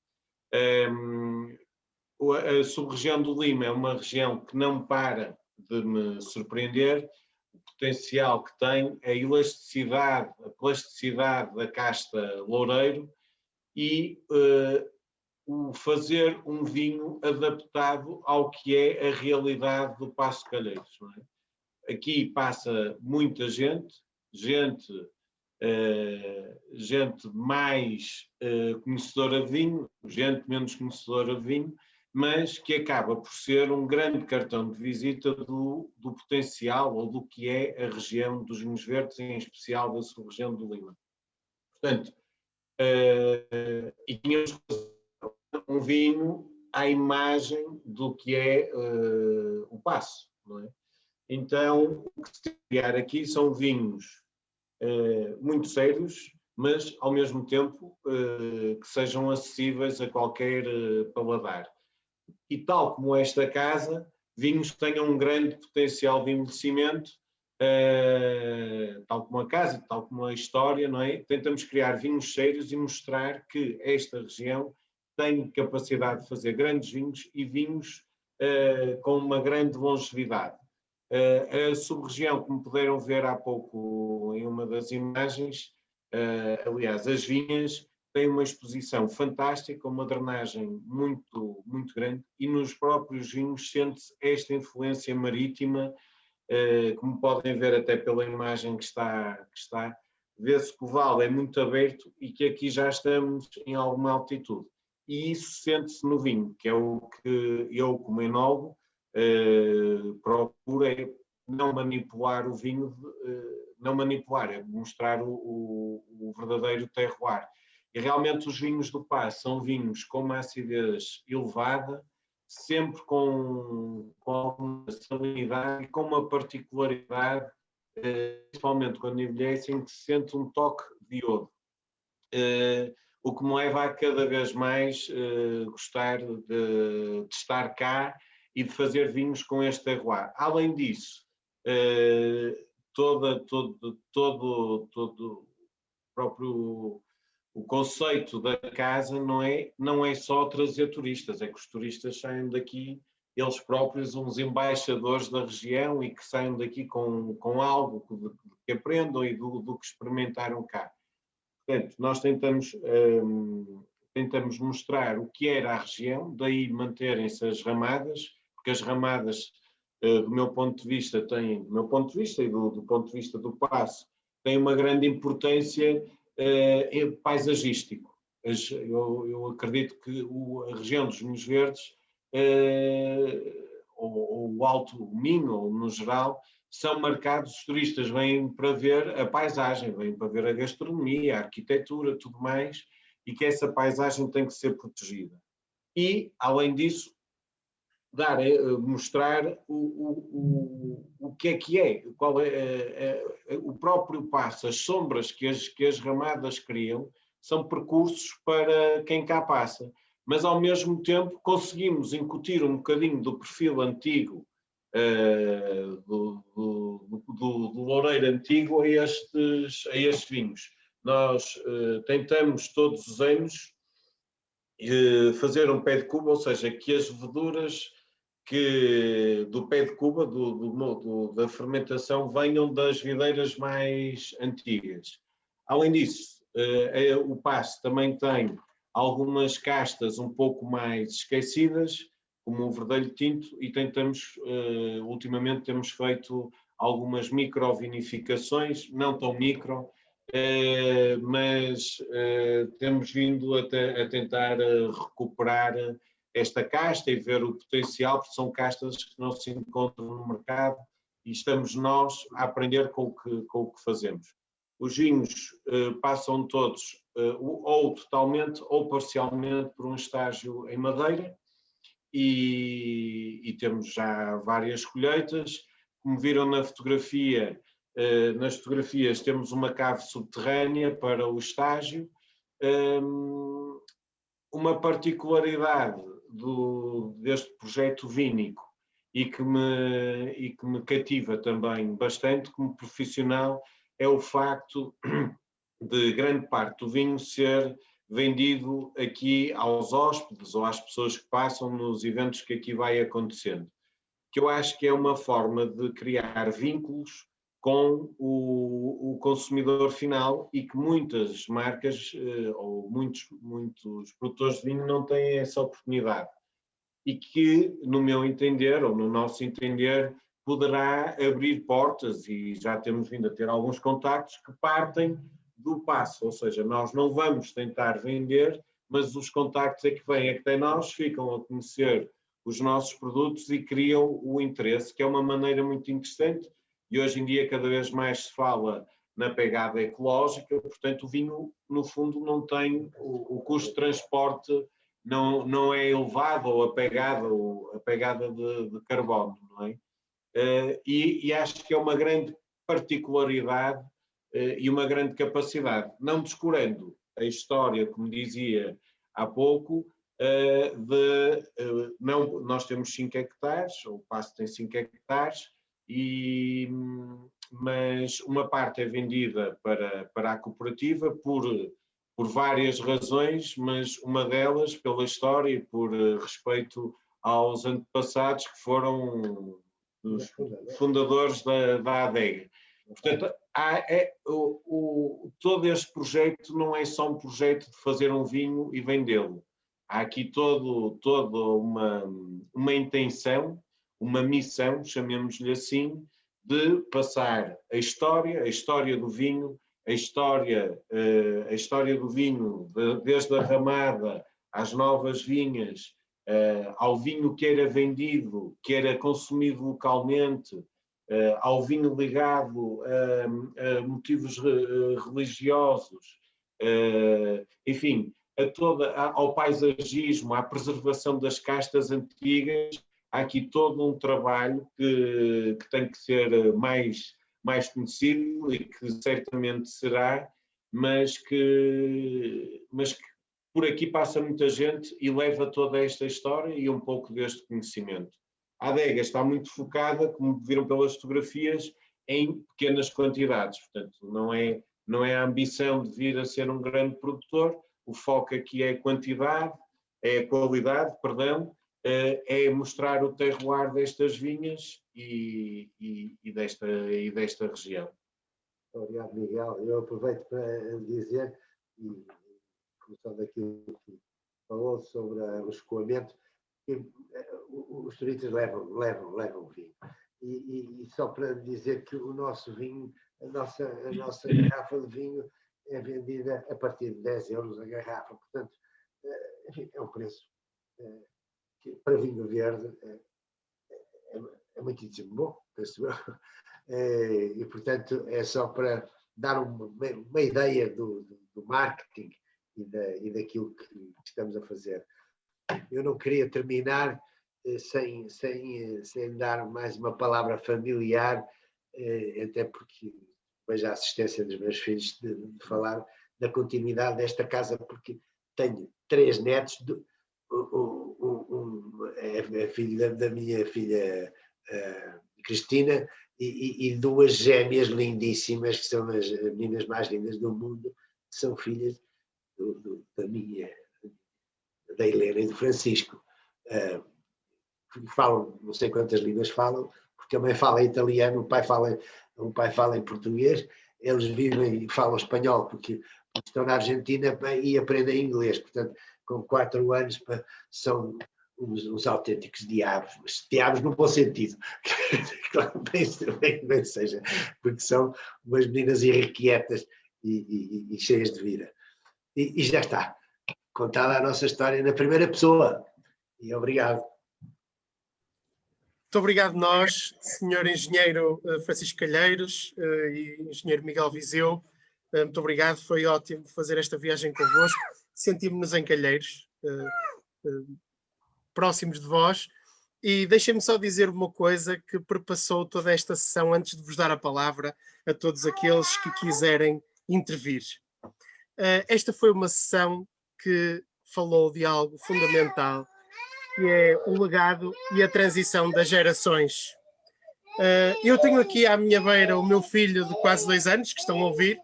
A sub-região do Lima é uma região que não para de me surpreender. O potencial que tem, a elasticidade, a plasticidade da casta loureiro e o fazer um vinho adaptado ao que é a realidade do Paço de Calheiros. Não é? Aqui passa muita gente mais conhecedora de vinho, gente menos conhecedora de vinho, mas que acaba por ser um grande cartão de visita do potencial ou do que é a região dos vinhos verdes, em especial da sub-região do Lima. Portanto, e tínhamos um vinho à imagem do que é o Paço, não é? Então, o que se tem que criar aqui são vinhos muito sérios, mas ao mesmo tempo que sejam acessíveis a qualquer paladar. E tal como esta casa, vinhos que tenham um grande potencial de envelhecimento, tal como a casa, tal como a história, não é? Tentamos criar vinhos sérios e mostrar que esta região tem capacidade de fazer grandes vinhos e vinhos com uma grande longevidade. A sub-região, como puderam ver há pouco em uma das imagens, aliás, as vinhas têm uma exposição fantástica, uma drenagem muito, muito grande, e nos próprios vinhos sente-se esta influência marítima, como podem ver até pela imagem que está, vê-se que o vale é muito aberto e que aqui já estamos em alguma altitude. E isso sente-se no vinho, que é o que eu, como enólogo, procuro é não manipular o vinho, não manipular, é mostrar o verdadeiro terroir. E realmente os vinhos do Paço são vinhos com uma acidez elevada, sempre com alguma salinidade e com uma particularidade, principalmente quando envelhecem, que se sente um toque de iodo. O que me leva a cada vez mais gostar de estar cá e de fazer vinhos com este terroir. Além disso, todo o próprio o conceito da casa não é só trazer turistas, é que os turistas saiam daqui eles próprios uns embaixadores da região e que saiam daqui com algo que aprendam e do que experimentaram cá. Portanto, nós tentamos mostrar o que era a região, daí manterem-se as ramadas, porque as ramadas, do meu ponto de vista e do ponto de vista do Paço, têm uma grande importância paisagístico. Eu acredito que a região dos vinhos verdes, ou o Alto Minho, ou no geral, são marcados, os turistas vêm para ver a paisagem, vêm para ver a gastronomia, a arquitetura, tudo mais, e que essa paisagem tem que ser protegida. E, além disso, mostrar o que é, qual é o próprio passo, as sombras que as ramadas criam, são percursos para quem cá passa, mas ao mesmo tempo conseguimos incutir um bocadinho do perfil antigo, do loureiro antigo a estes vinhos. Nós tentamos todos os anos fazer um pé de cuba, ou seja, que as leveduras do pé de cuba, da fermentação, venham das videiras mais antigas. Além disso, o Paço também tem algumas castas um pouco mais esquecidas, como o verdelho tinto, e ultimamente temos feito algumas microvinificações, não tão micro, mas temos vindo a tentar recuperar esta casta e ver o potencial, porque são castas que não se encontram no mercado e estamos nós a aprender com o que fazemos. Os vinhos passam todos ou totalmente ou parcialmente por um estágio em madeira e temos já várias colheitas. Como viram na fotografia, nas fotografias temos uma cave subterrânea para o estágio. uma particularidade deste projeto vínico e que me cativa também bastante como profissional é o facto de grande parte do vinho ser vendido aqui aos hóspedes ou às pessoas que passam nos eventos que aqui vai acontecendo, que eu acho que é uma forma de criar vínculos com o consumidor final e que muitas marcas ou muitos produtores de vinho não têm essa oportunidade e que, no meu entender, ou no nosso entender, poderá abrir portas, e já temos vindo a ter alguns contactos que partem do passo, ou seja, nós não vamos tentar vender, mas os contactos é que vêm até nós, ficam a conhecer os nossos produtos e criam o interesse, que é uma maneira muito interessante, e hoje em dia cada vez mais se fala na pegada ecológica, portanto o vinho, no fundo, não tem o custo de transporte, não é elevado, ou a pegada de carbono, não é? E acho que é uma grande particularidade e uma grande capacidade, não descurando a história, como dizia há pouco, nós temos 5 hectares, o Paço tem 5 hectares, mas uma parte é vendida para a cooperativa por várias razões, mas uma delas pela história e por respeito aos antepassados que foram os fundadores da adega. Portanto, todo este projeto não é só um projeto de fazer um vinho e vendê-lo. Há aqui toda uma intenção, uma missão, chamemos-lhe assim, de passar a história do vinho, a história do vinho, desde a ramada às novas vinhas, ao vinho que era vendido, que era consumido localmente, ao vinho ligado a motivos religiosos, enfim, ao paisagismo, à preservação das castas antigas. Há aqui todo um trabalho que tem que ser mais conhecido e que certamente será, mas que por aqui passa muita gente e leva toda esta história e um pouco deste conhecimento. A adega está muito focada, como viram pelas fotografias, em pequenas quantidades, portanto não é a ambição de vir a ser um grande produtor, o foco aqui é a quantidade, é a qualidade, perdão, é mostrar o terroir destas vinhas e desta região. Obrigado, Miguel. Eu aproveito para dizer, e função daquilo que falou sobre o escoamento, que os turistas levam vinho. E só para dizer que o nosso vinho, a nossa garrafa de vinho é vendida a partir de 10 euros a garrafa. Portanto, enfim, é um preço que para vinho verde é muitíssimo bom, penso eu. E, portanto, é só para dar uma ideia do marketing e daquilo que estamos a fazer. Eu não queria terminar sem dar mais uma palavra familiar, até porque vejo a assistência dos meus filhos de falar da continuidade desta casa, porque tenho 3 netos, é filho da minha filha Cristina, e 2 gêmeas lindíssimas, que são as meninas mais lindas do mundo, que são filhas da Helena e do Francisco. Falam, não sei quantas línguas falam, porque a mãe fala italiano, o pai fala em português, eles vivem e falam espanhol, porque estão na Argentina e aprendem inglês, portanto, com 4 anos são uns autênticos diabos, mas diabos no bom sentido, bem seja, porque são umas meninas irrequietas e cheias de vida. E já está, contada a nossa história na primeira pessoa. E obrigado. Muito obrigado nós, Sr. Engenheiro Francisco Calheiros e Engenheiro Miguel Viseu. Muito obrigado, foi ótimo fazer esta viagem convosco. Sentimos-nos em Calheiros, próximos de vós. E deixem-me só dizer uma coisa que perpassou toda esta sessão antes de vos dar a palavra a todos aqueles que quiserem intervir. Esta foi uma sessão que falou de algo fundamental, que é o legado e a transição das gerações. Eu tenho aqui à minha beira o meu filho de quase 2 anos, que estão a ouvir,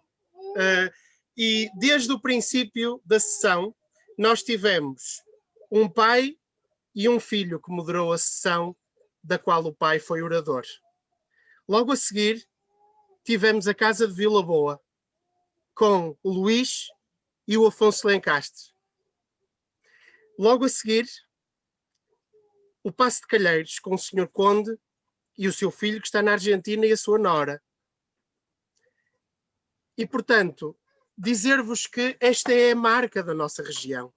e desde o princípio da sessão nós tivemos um pai e um filho que moderou a sessão, da qual o pai foi orador. Logo a seguir tivemos a Casa de Vila Boa, com o Luís e o Afonso Lencastre. Logo a seguir, o Paço de Calheiros, com o Sr. Conde e o seu filho, que está na Argentina, e a sua nora. E, portanto, dizer-vos que esta é a marca da nossa região.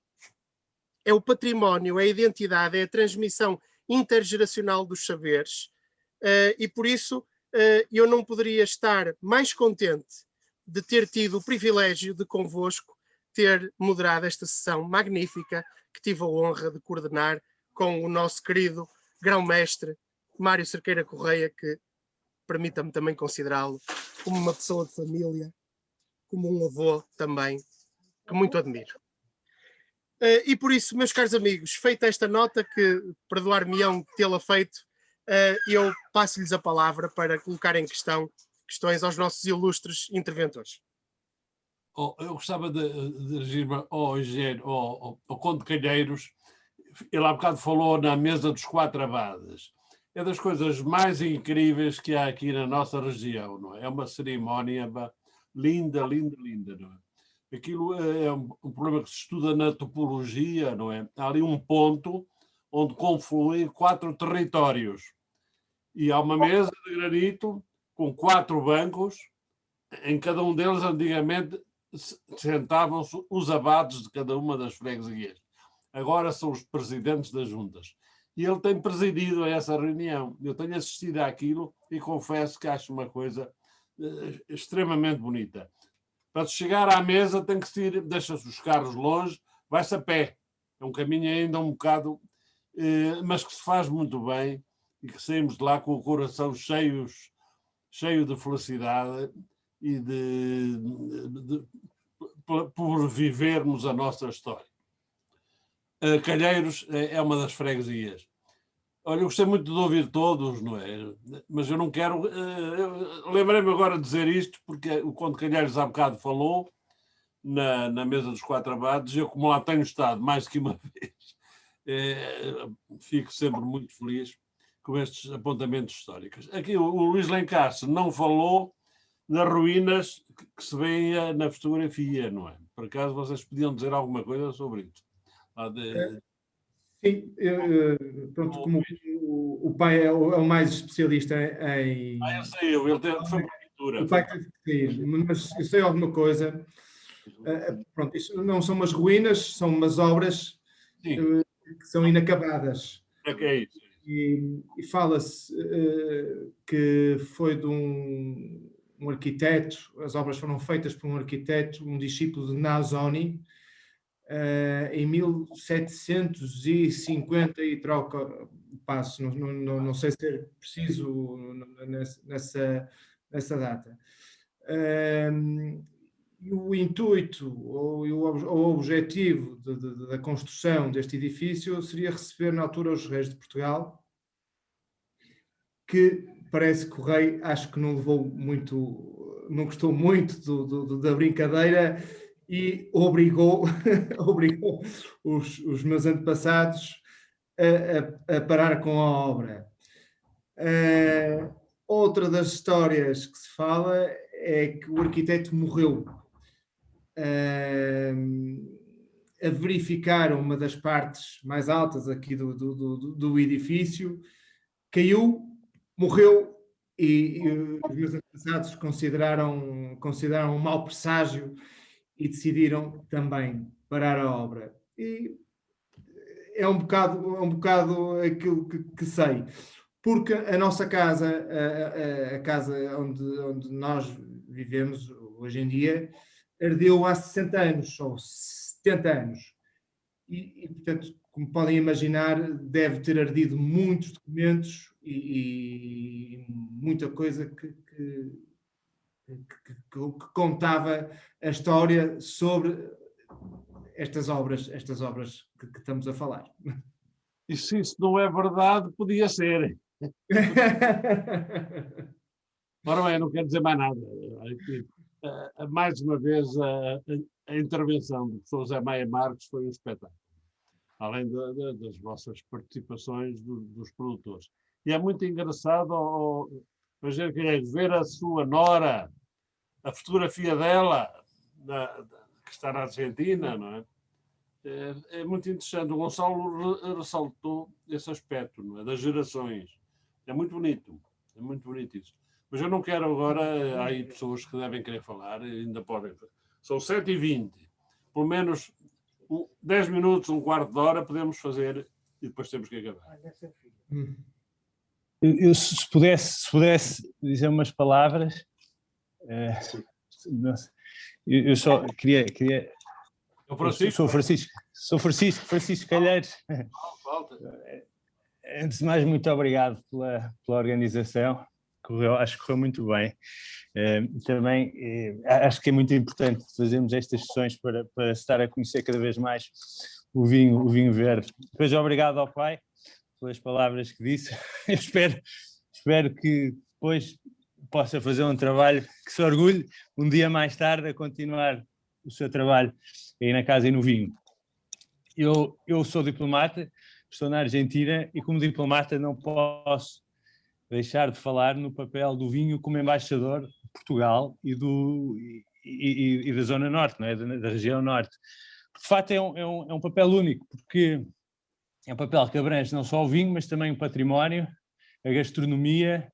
É o património, é a identidade, é a transmissão intergeracional dos saberes. E, por isso, eu não poderia estar mais contente de ter tido o privilégio de convosco ter moderado esta sessão magnífica que tive a honra de coordenar com o nosso querido grão-mestre Mário Cerqueira Correia, que permita-me também considerá-lo como uma pessoa de família, como um avô também, que muito admiro. E por isso, meus caros amigos, feita esta nota, que perdoar-me-ão tê-la feito, eu passo-lhes a palavra para colocar em questões aos nossos ilustres interventores. Eu gostava de dirigir-me ao engenheiro, ao Conde Calheiros. Ele há bocado falou na mesa dos 4 abades. É das coisas mais incríveis que há aqui na nossa região, não é? É uma cerimónia linda, linda, linda, não é? Aquilo é um problema que se estuda na topologia, não é? Há ali um ponto onde confluem 4 territórios. E há uma mesa de granito com 4 bancos. Em cada um deles, antigamente, sentavam-se os abades de cada uma das freguesias. Agora são os presidentes das juntas. E ele tem presidido essa reunião. Eu tenho assistido àquilo e confesso que acho uma coisa extremamente bonita. Para chegar à mesa tem que se ir, deixa-se os carros longe, vai-se a pé. É um caminho ainda um bocado, mas que se faz muito bem e que saímos de lá com o coração cheio de felicidade e por vivermos a nossa história. Calheiros é uma das freguesias. Olha, eu gostei muito de ouvir todos, não é? Mas eu não quero... Lembrei-me agora de dizer isto, porque o Conde Calheiros há bocado falou na mesa dos 4 abades, eu, como lá tenho estado mais do que uma vez, fico sempre muito feliz com estes apontamentos históricos. Aqui o Luís Lencastre não falou nas ruínas que se vêem na fotografia, não é? Por acaso vocês podiam dizer alguma coisa sobre isso? Sim, pronto, como o pai é o mais especialista em... eu sei, ele foi para a pintura. O pai teve que sair, mas eu sei alguma coisa. Pronto, isso não são umas ruínas, são umas obras que são inacabadas. É que é isso. E fala-se que foi de um arquiteto, as obras foram feitas por um arquiteto, um discípulo de Nasoni, em 1750 e troca passo, não sei ser preciso nessa data. E o intuito ou o objetivo da construção deste edifício seria receber na altura os reis de Portugal, que parece que o rei acho que não gostou muito da brincadeira e obrigou os meus antepassados a parar com a obra. Outra das histórias que se fala é que o arquiteto morreu a verificar uma das partes mais altas aqui do edifício, caiu, morreu, e os meus antepassados consideraram um mau presságio e decidiram também parar a obra. E é um bocado aquilo que sei, porque a nossa casa, a casa onde nós vivemos hoje em dia, ardeu há 60 anos ou 70 anos. E, portanto, como podem imaginar, deve ter ardido muitos documentos e muita coisa que contava a história sobre estas obras que estamos a falar. E se isso não é verdade, podia ser. Ora bem, eu não quero dizer mais nada. Mais uma vez, a intervenção do professor José Maia Marques foi um espetáculo, além das vossas participações dos produtores. E é muito engraçado ver a sua nora, a fotografia dela, que está na Argentina, não é? É muito interessante. O Gonçalo ressaltou esse aspecto, não é? Das gerações. É muito bonito isso. Mas eu não quero agora, há aí pessoas que devem querer falar, ainda podem. São 7h20. Pelo menos 10 minutos, um quarto de hora podemos fazer e depois temos que acabar. Eu se pudesse dizer umas palavras, eu só queria Sou Francisco Calheiros. Antes de mais, muito obrigado pela organização. Acho que correu muito bem. Também acho que é muito importante fazermos estas sessões para se estar a conhecer cada vez mais o vinho verde. Depois, obrigado ao pai pelas palavras que disse. Eu espero que depois possa fazer um trabalho que se orgulhe um dia mais tarde a continuar o seu trabalho aí na casa e no vinho. Eu sou diplomata, estou na Argentina e como diplomata não posso deixar de falar no papel do vinho como embaixador de Portugal e da zona norte, não é? Da região norte. De facto é um papel único, porque é um papel que abrange não só o vinho, mas também o património, a gastronomia,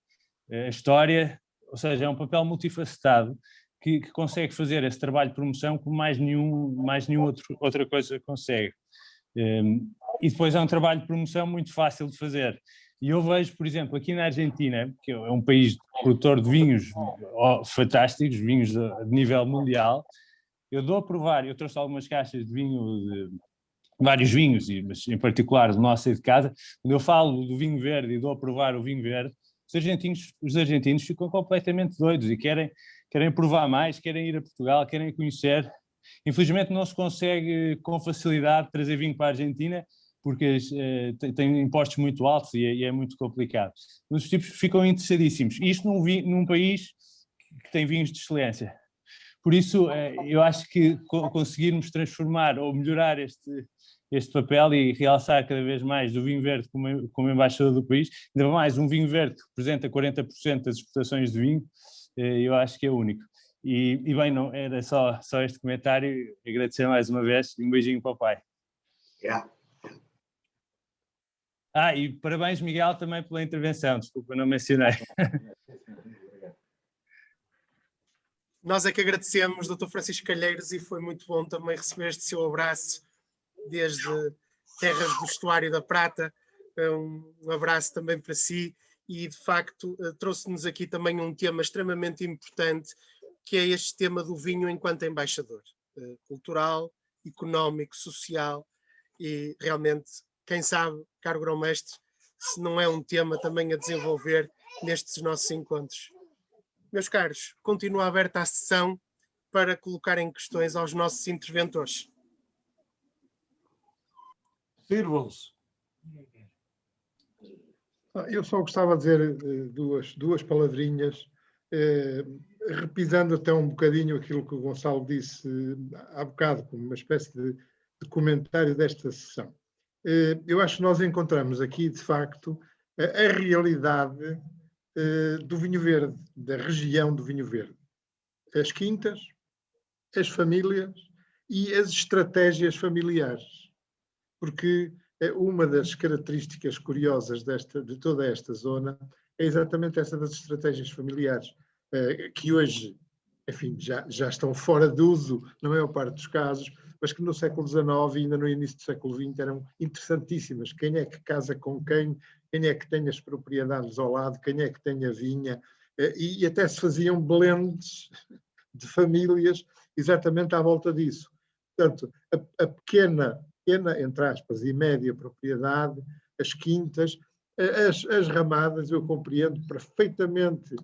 a história, ou seja, é um papel multifacetado que consegue fazer esse trabalho de promoção como mais nenhum outra coisa consegue. E depois é um trabalho de promoção muito fácil de fazer. E eu vejo, por exemplo, aqui na Argentina, que é um país produtor de vinhos fantásticos, vinhos de nível mundial, eu dou a provar, eu trouxe algumas caixas de vinho, vários vinhos, mas em particular do nosso de casa, quando eu falo do vinho verde e dou a provar o vinho verde, os argentinos ficam completamente doidos e querem provar mais, querem ir a Portugal, querem conhecer. Infelizmente não se consegue com facilidade trazer vinho para a Argentina, porque tem impostos muito altos e é muito complicado. Mas os tipos ficam interessadíssimos. Isto num país que tem vinhos de excelência. Por isso, eu acho que conseguirmos transformar ou melhorar este papel e realçar cada vez mais o vinho verde como embaixador do país, ainda mais um vinho verde que representa 40% das exportações de vinho, eu acho que é único. E bem, não era só este comentário, agradecer mais uma vez e um beijinho para o pai. Yeah. E parabéns, Miguel, também pela intervenção, desculpa, não mencionei. Nós é que agradecemos, Dr. Francisco Calheiros, e foi muito bom também receber este seu abraço desde Terras do Estuário da Prata. Um abraço também para si e, de facto, trouxe-nos aqui também um tema extremamente importante, que é este tema do vinho enquanto embaixador, cultural, económico, social e realmente, quem sabe, caro grão-mestre, se não é um tema também a desenvolver nestes nossos encontros. Meus caros, continua aberta a sessão para colocarem questões aos nossos interventores. Sirvam-se. Eu só gostava de dizer duas palavrinhas, repisando até um bocadinho aquilo que o Gonçalo disse há bocado, como uma espécie de comentário desta sessão. Eu acho que nós encontramos aqui, de facto, a realidade do vinho verde, da região do vinho verde. As quintas, as famílias e as estratégias familiares. Porque uma das características curiosas de toda esta zona é exatamente essa das estratégias familiares, que hoje, enfim, já estão fora de uso na maior parte dos casos, mas que no século XIX e ainda no início do século XX eram interessantíssimas. Quem é que casa com quem é que tem as propriedades ao lado, quem é que tem a vinha, e até se faziam blends de famílias exatamente à volta disso. Portanto, a pequena, entre aspas, e média propriedade, as quintas, as ramadas, eu compreendo perfeitamente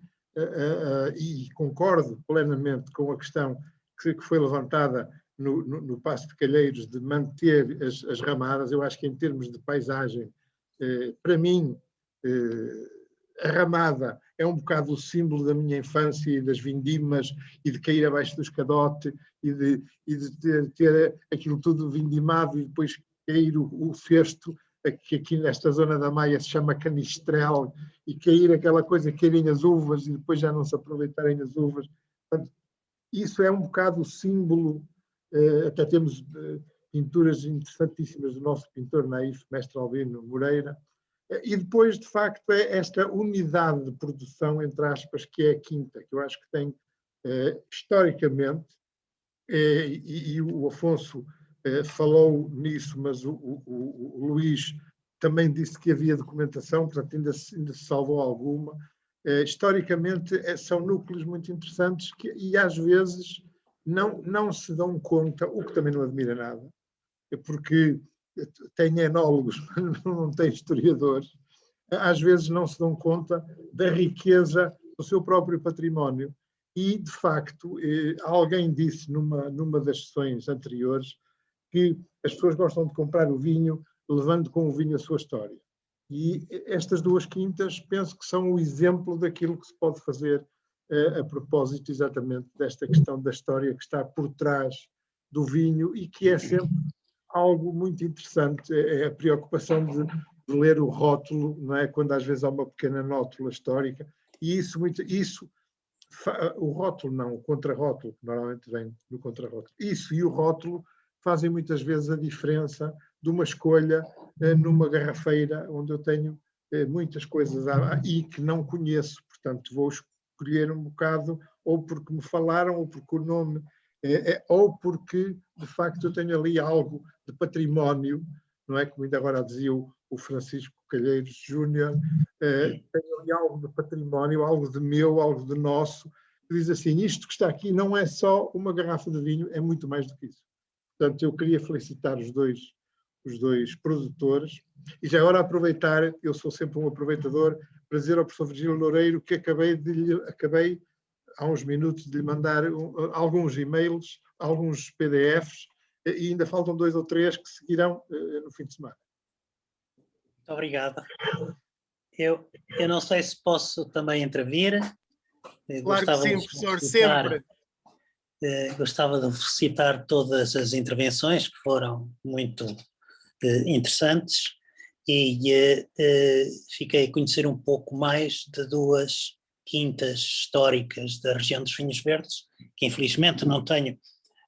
e concordo plenamente com a questão que foi levantada no Paço de Calheiros de manter as ramadas. Eu acho que em termos de paisagem, para mim, a ramada é um bocado o símbolo da minha infância e das vindimas e de cair abaixo do escadote e de ter aquilo tudo vindimado e depois cair o festo, que aqui nesta zona da Maia se chama canistrel, e cair aquela coisa, caírem as uvas e depois já não se aproveitarem as uvas. Portanto, isso é um bocado o símbolo. Até temos pinturas interessantíssimas do nosso pintor naif, mestre Albino Moreira. E depois, de facto, é esta unidade de produção, entre aspas, que é a quinta, que eu acho que tem, historicamente, e o Afonso falou nisso, mas o Luís também disse que havia documentação, portanto ainda se salvou alguma. Historicamente, são núcleos muito interessantes e às vezes não se dão conta, o que também não admira nada, porque tem enólogos, mas não tem historiadores, às vezes não se dão conta da riqueza do seu próprio património. E, de facto, alguém disse numa das sessões anteriores que as pessoas gostam de comprar o vinho levando com o vinho a sua história. E estas duas quintas penso que são o exemplo daquilo que se pode fazer a propósito exatamente desta questão da história que está por trás do vinho e que é sempre algo muito interessante, é a preocupação de ler o rótulo, não é? Quando às vezes há uma pequena nótula histórica, e o rótulo não, o contrarótulo, que normalmente vem no contrarótulo, isso e o rótulo fazem muitas vezes a diferença de uma escolha numa garrafeira onde eu tenho muitas coisas e que não conheço, portanto vou escolher um bocado ou porque me falaram, ou porque o nome, ou porque de facto eu tenho ali algo de património, não é? Como ainda agora dizia o Francisco Calheiros Júnior, tenho ali algo de património, algo de meu, algo de nosso, que diz assim, isto que está aqui não é só uma garrafa de vinho, é muito mais do que isso. Portanto, eu queria felicitar os dois produtores e já agora aproveitar, eu sou sempre um aproveitador, para dizer ao professor Virgílio Loureiro que acabei há uns minutos de lhe mandar alguns e-mails, alguns PDFs, e ainda faltam 2 ou 3 que seguirão no fim de semana. Muito obrigado. Eu não sei se posso também intervir. Claro que sim, professor, sempre. Gostava de citar todas as intervenções que foram muito interessantes e fiquei a conhecer um pouco mais de 2 quintas históricas da região dos Vinhos Verdes, que infelizmente não tenho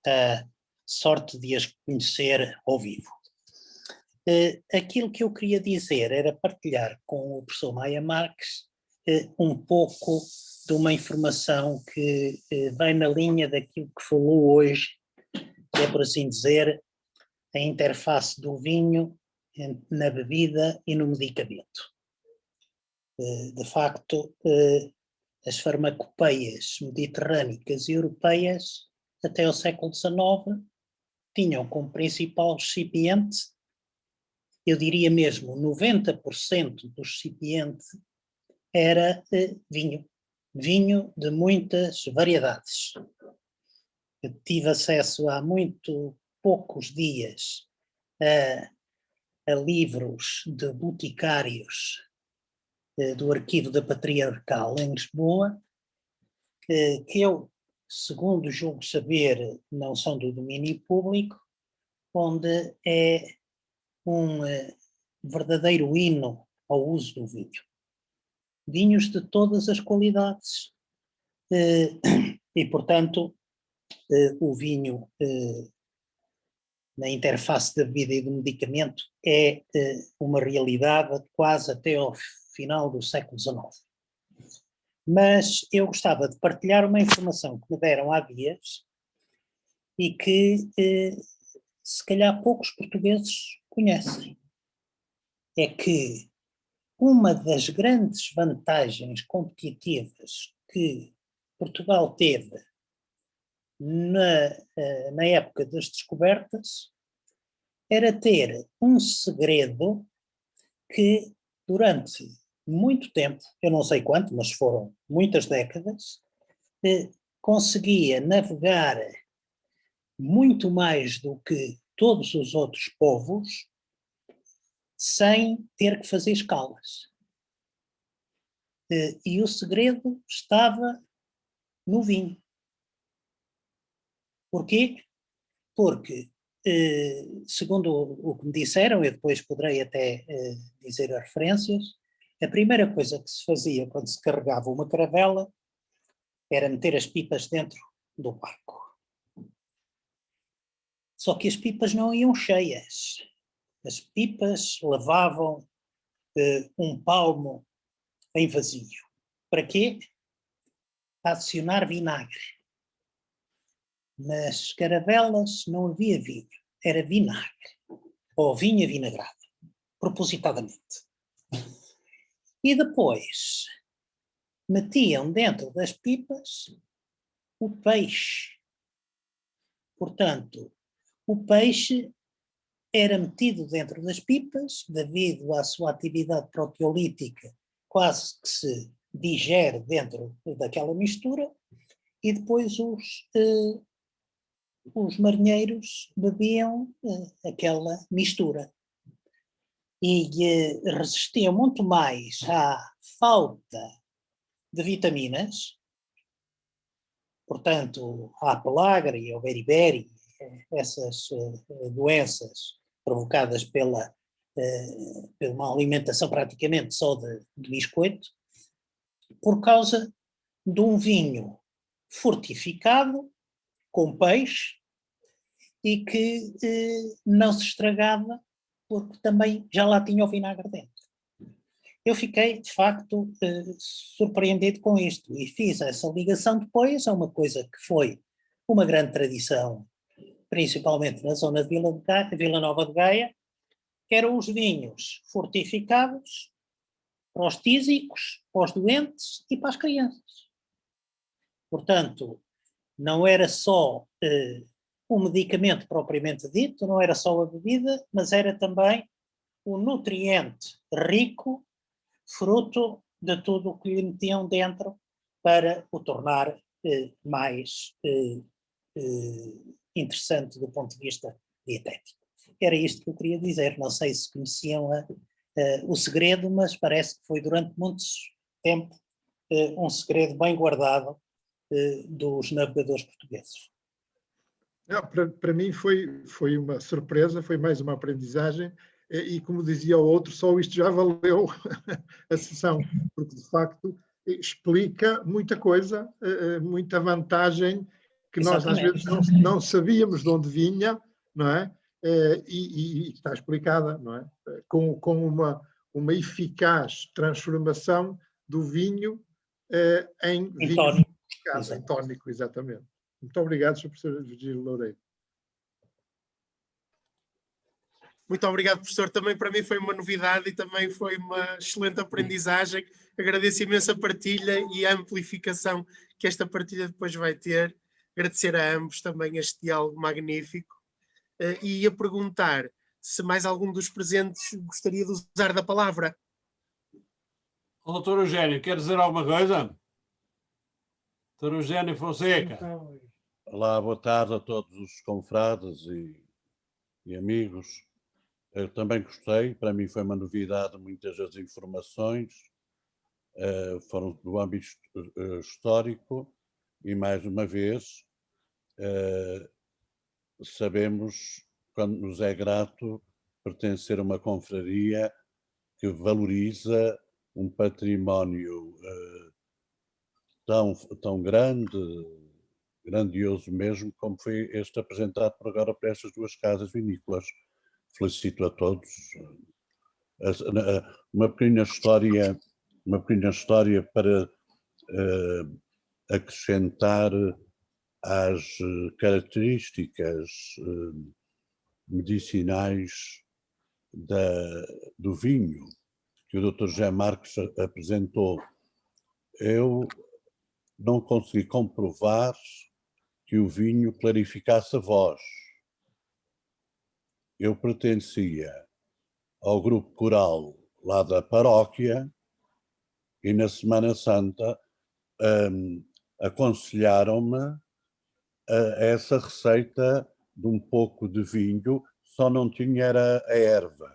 a sorte de as conhecer ao vivo. Aquilo que eu queria dizer era partilhar com o professor Maia Marques um pouco de uma informação que vai na linha daquilo que falou hoje, que é, por assim dizer, a interface do vinho na bebida e no medicamento. De facto, as farmacopeias mediterrânicas e europeias, até ao século XIX, tinham como principal recipiente, eu diria mesmo 90% do recipiente era vinho. Vinho de muitas variedades. Eu tive acesso há muito poucos dias a livros de boticários do Arquivo da Patriarcal em Lisboa, que eu, segundo julgo saber, não são do domínio público, onde é um verdadeiro hino ao uso do vinho. Vinhos de todas as qualidades e, portanto, o vinho na interface da bebida e do medicamento é uma realidade quase até ao final do século XIX. Mas eu gostava de partilhar uma informação que me deram há dias e que se calhar poucos portugueses conhecem. É que uma das grandes vantagens competitivas que Portugal teve na época das descobertas era ter um segredo que durante muito tempo, eu não sei quanto, mas foram muitas décadas, conseguia navegar muito mais do que todos os outros povos, sem ter que fazer escalas. E o segredo estava no vinho. Porquê? Porque, segundo o que me disseram, eu depois poderei até dizer as referências, a primeira coisa que se fazia quando se carregava uma caravela era meter as pipas dentro do barco. Só que as pipas não iam cheias. As pipas levavam um palmo em vazio. Para quê? Para adicionar vinagre. Nas caravelas não havia vinho, era vinagre. Ou vinho avinagrado, propositadamente. E depois metiam dentro das pipas o peixe. Portanto, o peixe era metido dentro das pipas, devido à sua atividade proteolítica, quase que se digere dentro daquela mistura, e depois os marinheiros bebiam aquela mistura. E resistiam muito mais à falta de vitaminas, portanto, à pelágria, ao beriberi, essas doenças provocadas pela uma alimentação praticamente só de biscoito, por causa de um vinho fortificado, com peixe, e que não se estragava, porque também já lá tinha o vinagre dentro. Eu fiquei, de facto, surpreendido com isto, e fiz essa ligação depois a uma coisa que foi uma grande tradição, principalmente na zona de Vila Nova de Gaia, que eram os vinhos fortificados para os tísicos, para os doentes e para as crianças. Portanto, não era só um medicamento propriamente dito, não era só a bebida, mas era também um nutriente rico, fruto de tudo o que lhe metiam dentro para o tornar mais interessante do ponto de vista dietético. Era isto que eu queria dizer. Não sei se conheciam o segredo, mas parece que foi durante muito tempo um segredo bem guardado dos navegadores portugueses. Não, para mim foi uma surpresa, foi mais uma aprendizagem, e como dizia o outro, só isto já valeu a sessão, porque de facto explica muita coisa, muita vantagem que nós às vezes não sabíamos de onde vinha, não é? E está explicada, não é? Com uma eficaz transformação do vinho em vinho tónico. Em tónico, exatamente. Muito obrigado, Sr. Professor Virgílio Loureiro. Muito obrigado, professor. Também para mim foi uma novidade e também foi uma excelente aprendizagem. Agradeço imenso a partilha e a amplificação que esta partilha depois vai ter. Agradecer a ambos também este diálogo magnífico. E ia perguntar se mais algum dos presentes gostaria de usar da palavra. O doutor Eugênio, quer dizer alguma coisa? Doutor Eugênio Fonseca. Olá, boa tarde a todos os confrades e amigos. Eu também gostei, para mim foi uma novidade, muitas das informações foram do âmbito histórico e, mais uma vez, sabemos, quando nos é grato, pertencer a uma confraria que valoriza um património tão grandioso mesmo, como foi este apresentado por agora por estas duas casas vinícolas. Felicito a todos. Uma pequena história para acrescentar às características medicinais do vinho que o Dr. José Marques apresentou. Eu não consegui comprovar que o vinho clarificasse a voz. Eu pertencia ao grupo coral lá da paróquia e na Semana Santa aconselharam-me essa receita de um pouco de vinho, só não tinha era a erva,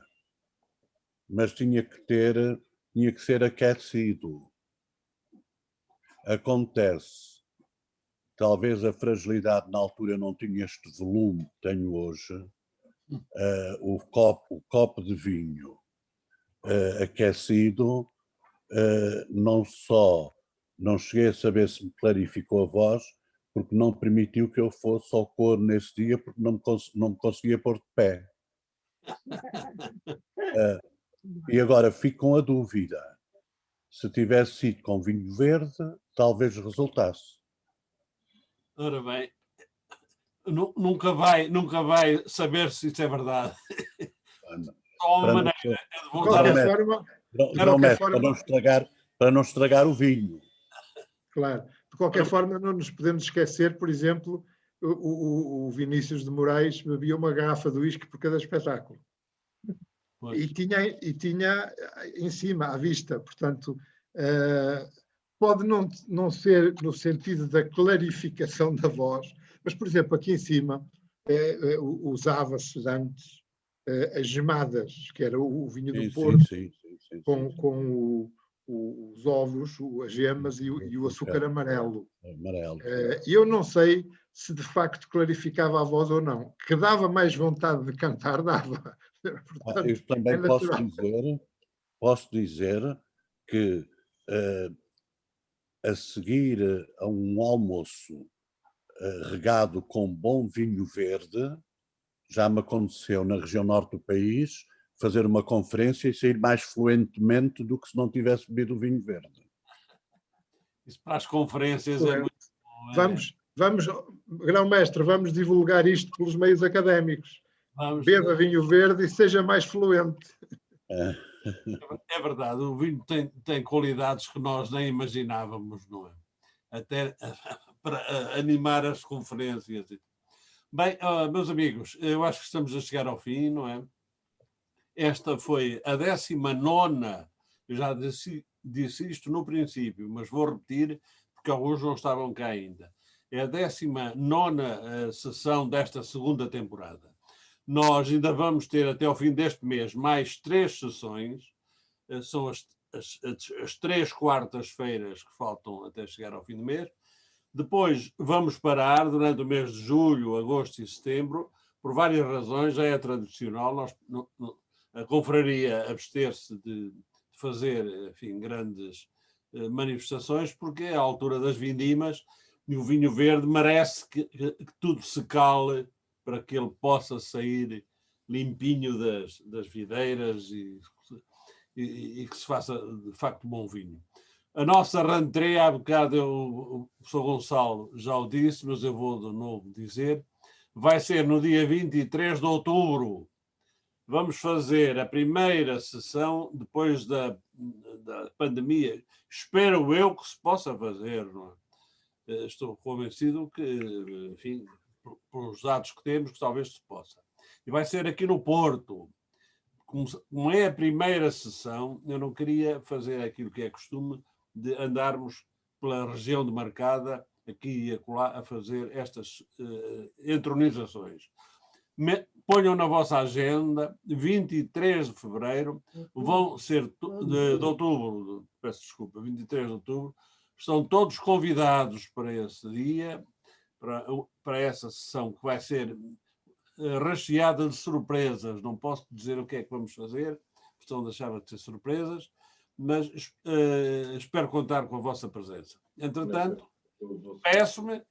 mas tinha que ser aquecido. Acontece, talvez a fragilidade na altura não tinha este volume que tenho hoje, o copo de vinho aquecido, não só não cheguei a saber se me clarificou a voz, porque não permitiu que eu fosse ao coro nesse dia, porque não me conseguia pôr de pé. E agora fico com a dúvida. Se tivesse sido com vinho verde, talvez resultasse. Ora bem, nunca vai saber se isso é verdade. Só uma maneira é de voltar para não estragar o vinho. Claro. De qualquer forma, não nos podemos esquecer, por exemplo, o Vinícius de Moraes bebia uma garrafa de uísque por cada espetáculo. E tinha em cima, à vista. Portanto, pode não ser no sentido da clarificação da voz, mas, por exemplo, aqui em cima usava-se antes as gemadas, que era o vinho do Porto, com os ovos, as gemas e o açúcar amarelo. E eu não sei se de facto clarificava a voz ou não. Que dava mais vontade de cantar, dava. Portanto, eu também posso dizer que a seguir a um almoço regado com bom vinho verde, já me aconteceu na região norte do país fazer uma conferência e sair mais fluentemente do que se não tivesse bebido o vinho verde. Isso para as conferências é muito bom. Vamos, grão-mestre, vamos divulgar isto pelos meios académicos. Beba vinho verde e seja mais fluente. É verdade, o vinho tem qualidades que nós nem imaginávamos, não é? Até para animar as conferências. Bem, meus amigos, eu acho que estamos a chegar ao fim, não é? Esta foi a 19ª, eu já disse isto no princípio, mas vou repetir, porque alguns não estavam cá ainda. É a 19ª sessão desta segunda temporada. Nós ainda vamos ter até ao fim deste mês mais 3 sessões, são as 3 quartas-feiras que faltam até chegar ao fim do mês. Depois vamos parar durante o mês de julho, agosto e setembro, por várias razões, já é tradicional, a confraria abster-se de fazer, enfim, grandes manifestações, porque é a altura das vindimas e o vinho verde merece que tudo se cale para que ele possa sair limpinho das videiras e que se faça, de facto, bom vinho. A nossa rentrée, há bocado o professor Gonçalo já o disse, mas eu vou de novo dizer, vai ser no dia 23 de outubro. Vamos fazer a primeira sessão depois da pandemia. Espero eu que se possa fazer. Não é? Estou convencido que, enfim, pelos dados que temos, que talvez se possa. E vai ser aqui no Porto. Como é a primeira sessão, eu não queria fazer aquilo que é costume de andarmos pela região demarcada, aqui e acolá, a fazer estas entronizações. Ponham na vossa agenda, 23 de fevereiro, vão ser de outubro, peço desculpa, 23 de outubro, estão todos convidados para esse dia, para essa sessão que vai ser recheada de surpresas. Não posso dizer o que é que vamos fazer, estão a deixar de ser surpresas, mas espero contar com a vossa presença. Entretanto, peço-me,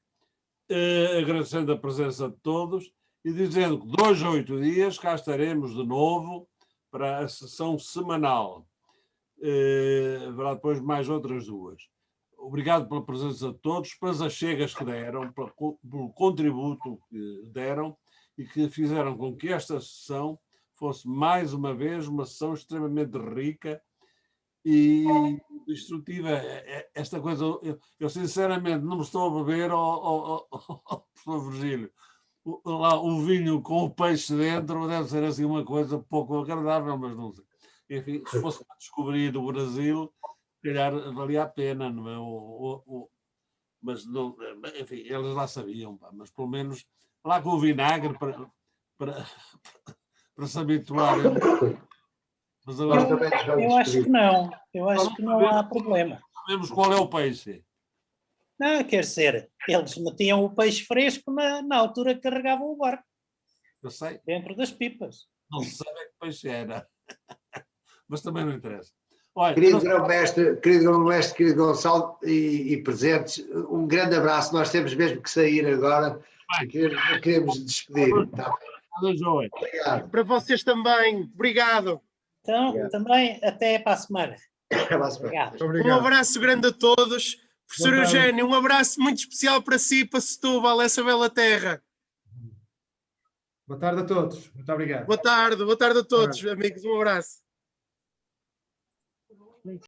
agradecendo a presença de todos, e dizendo que 2 a 8 dias cá estaremos de novo para a sessão semanal. Haverá depois mais outras 2. Obrigado pela presença de todos, pelas achegas que deram, pelo contributo que deram e que fizeram com que esta sessão fosse, mais uma vez, uma sessão extremamente rica e instrutiva. Esta coisa, eu sinceramente não me estou a beber professor Virgílio. Lá, o vinho com o peixe dentro deve ser assim uma coisa pouco agradável, mas não sei. Enfim, se fosse para descobrir o Brasil, se calhar valia a pena, não é? mas não, enfim, eles lá sabiam, pá, mas pelo menos lá com o vinagre para se habituarem. Mas agora Eu acho que não. Eu acho que não há problema. sabemos qual é o peixe. Não, quer dizer, eles metiam o peixe fresco na altura que carregavam o barco, Eu sei, dentro das pipas. não se sabe que peixe era. Mas também não interessa. Olha, Querido grão-mestre, querido Gonçalo e presentes, um grande abraço. Nós temos mesmo que sair agora e queremos despedir. Tá? Obrigado. Para vocês também. Obrigado. Então, Obrigado. também até para a semana. Obrigado. Um abraço grande a todos. Professor Eugénio, um abraço muito especial para si, para Setúbal, essa bela terra. Boa tarde a todos. Muito obrigado. Boa tarde a todos, amigos. Um abraço.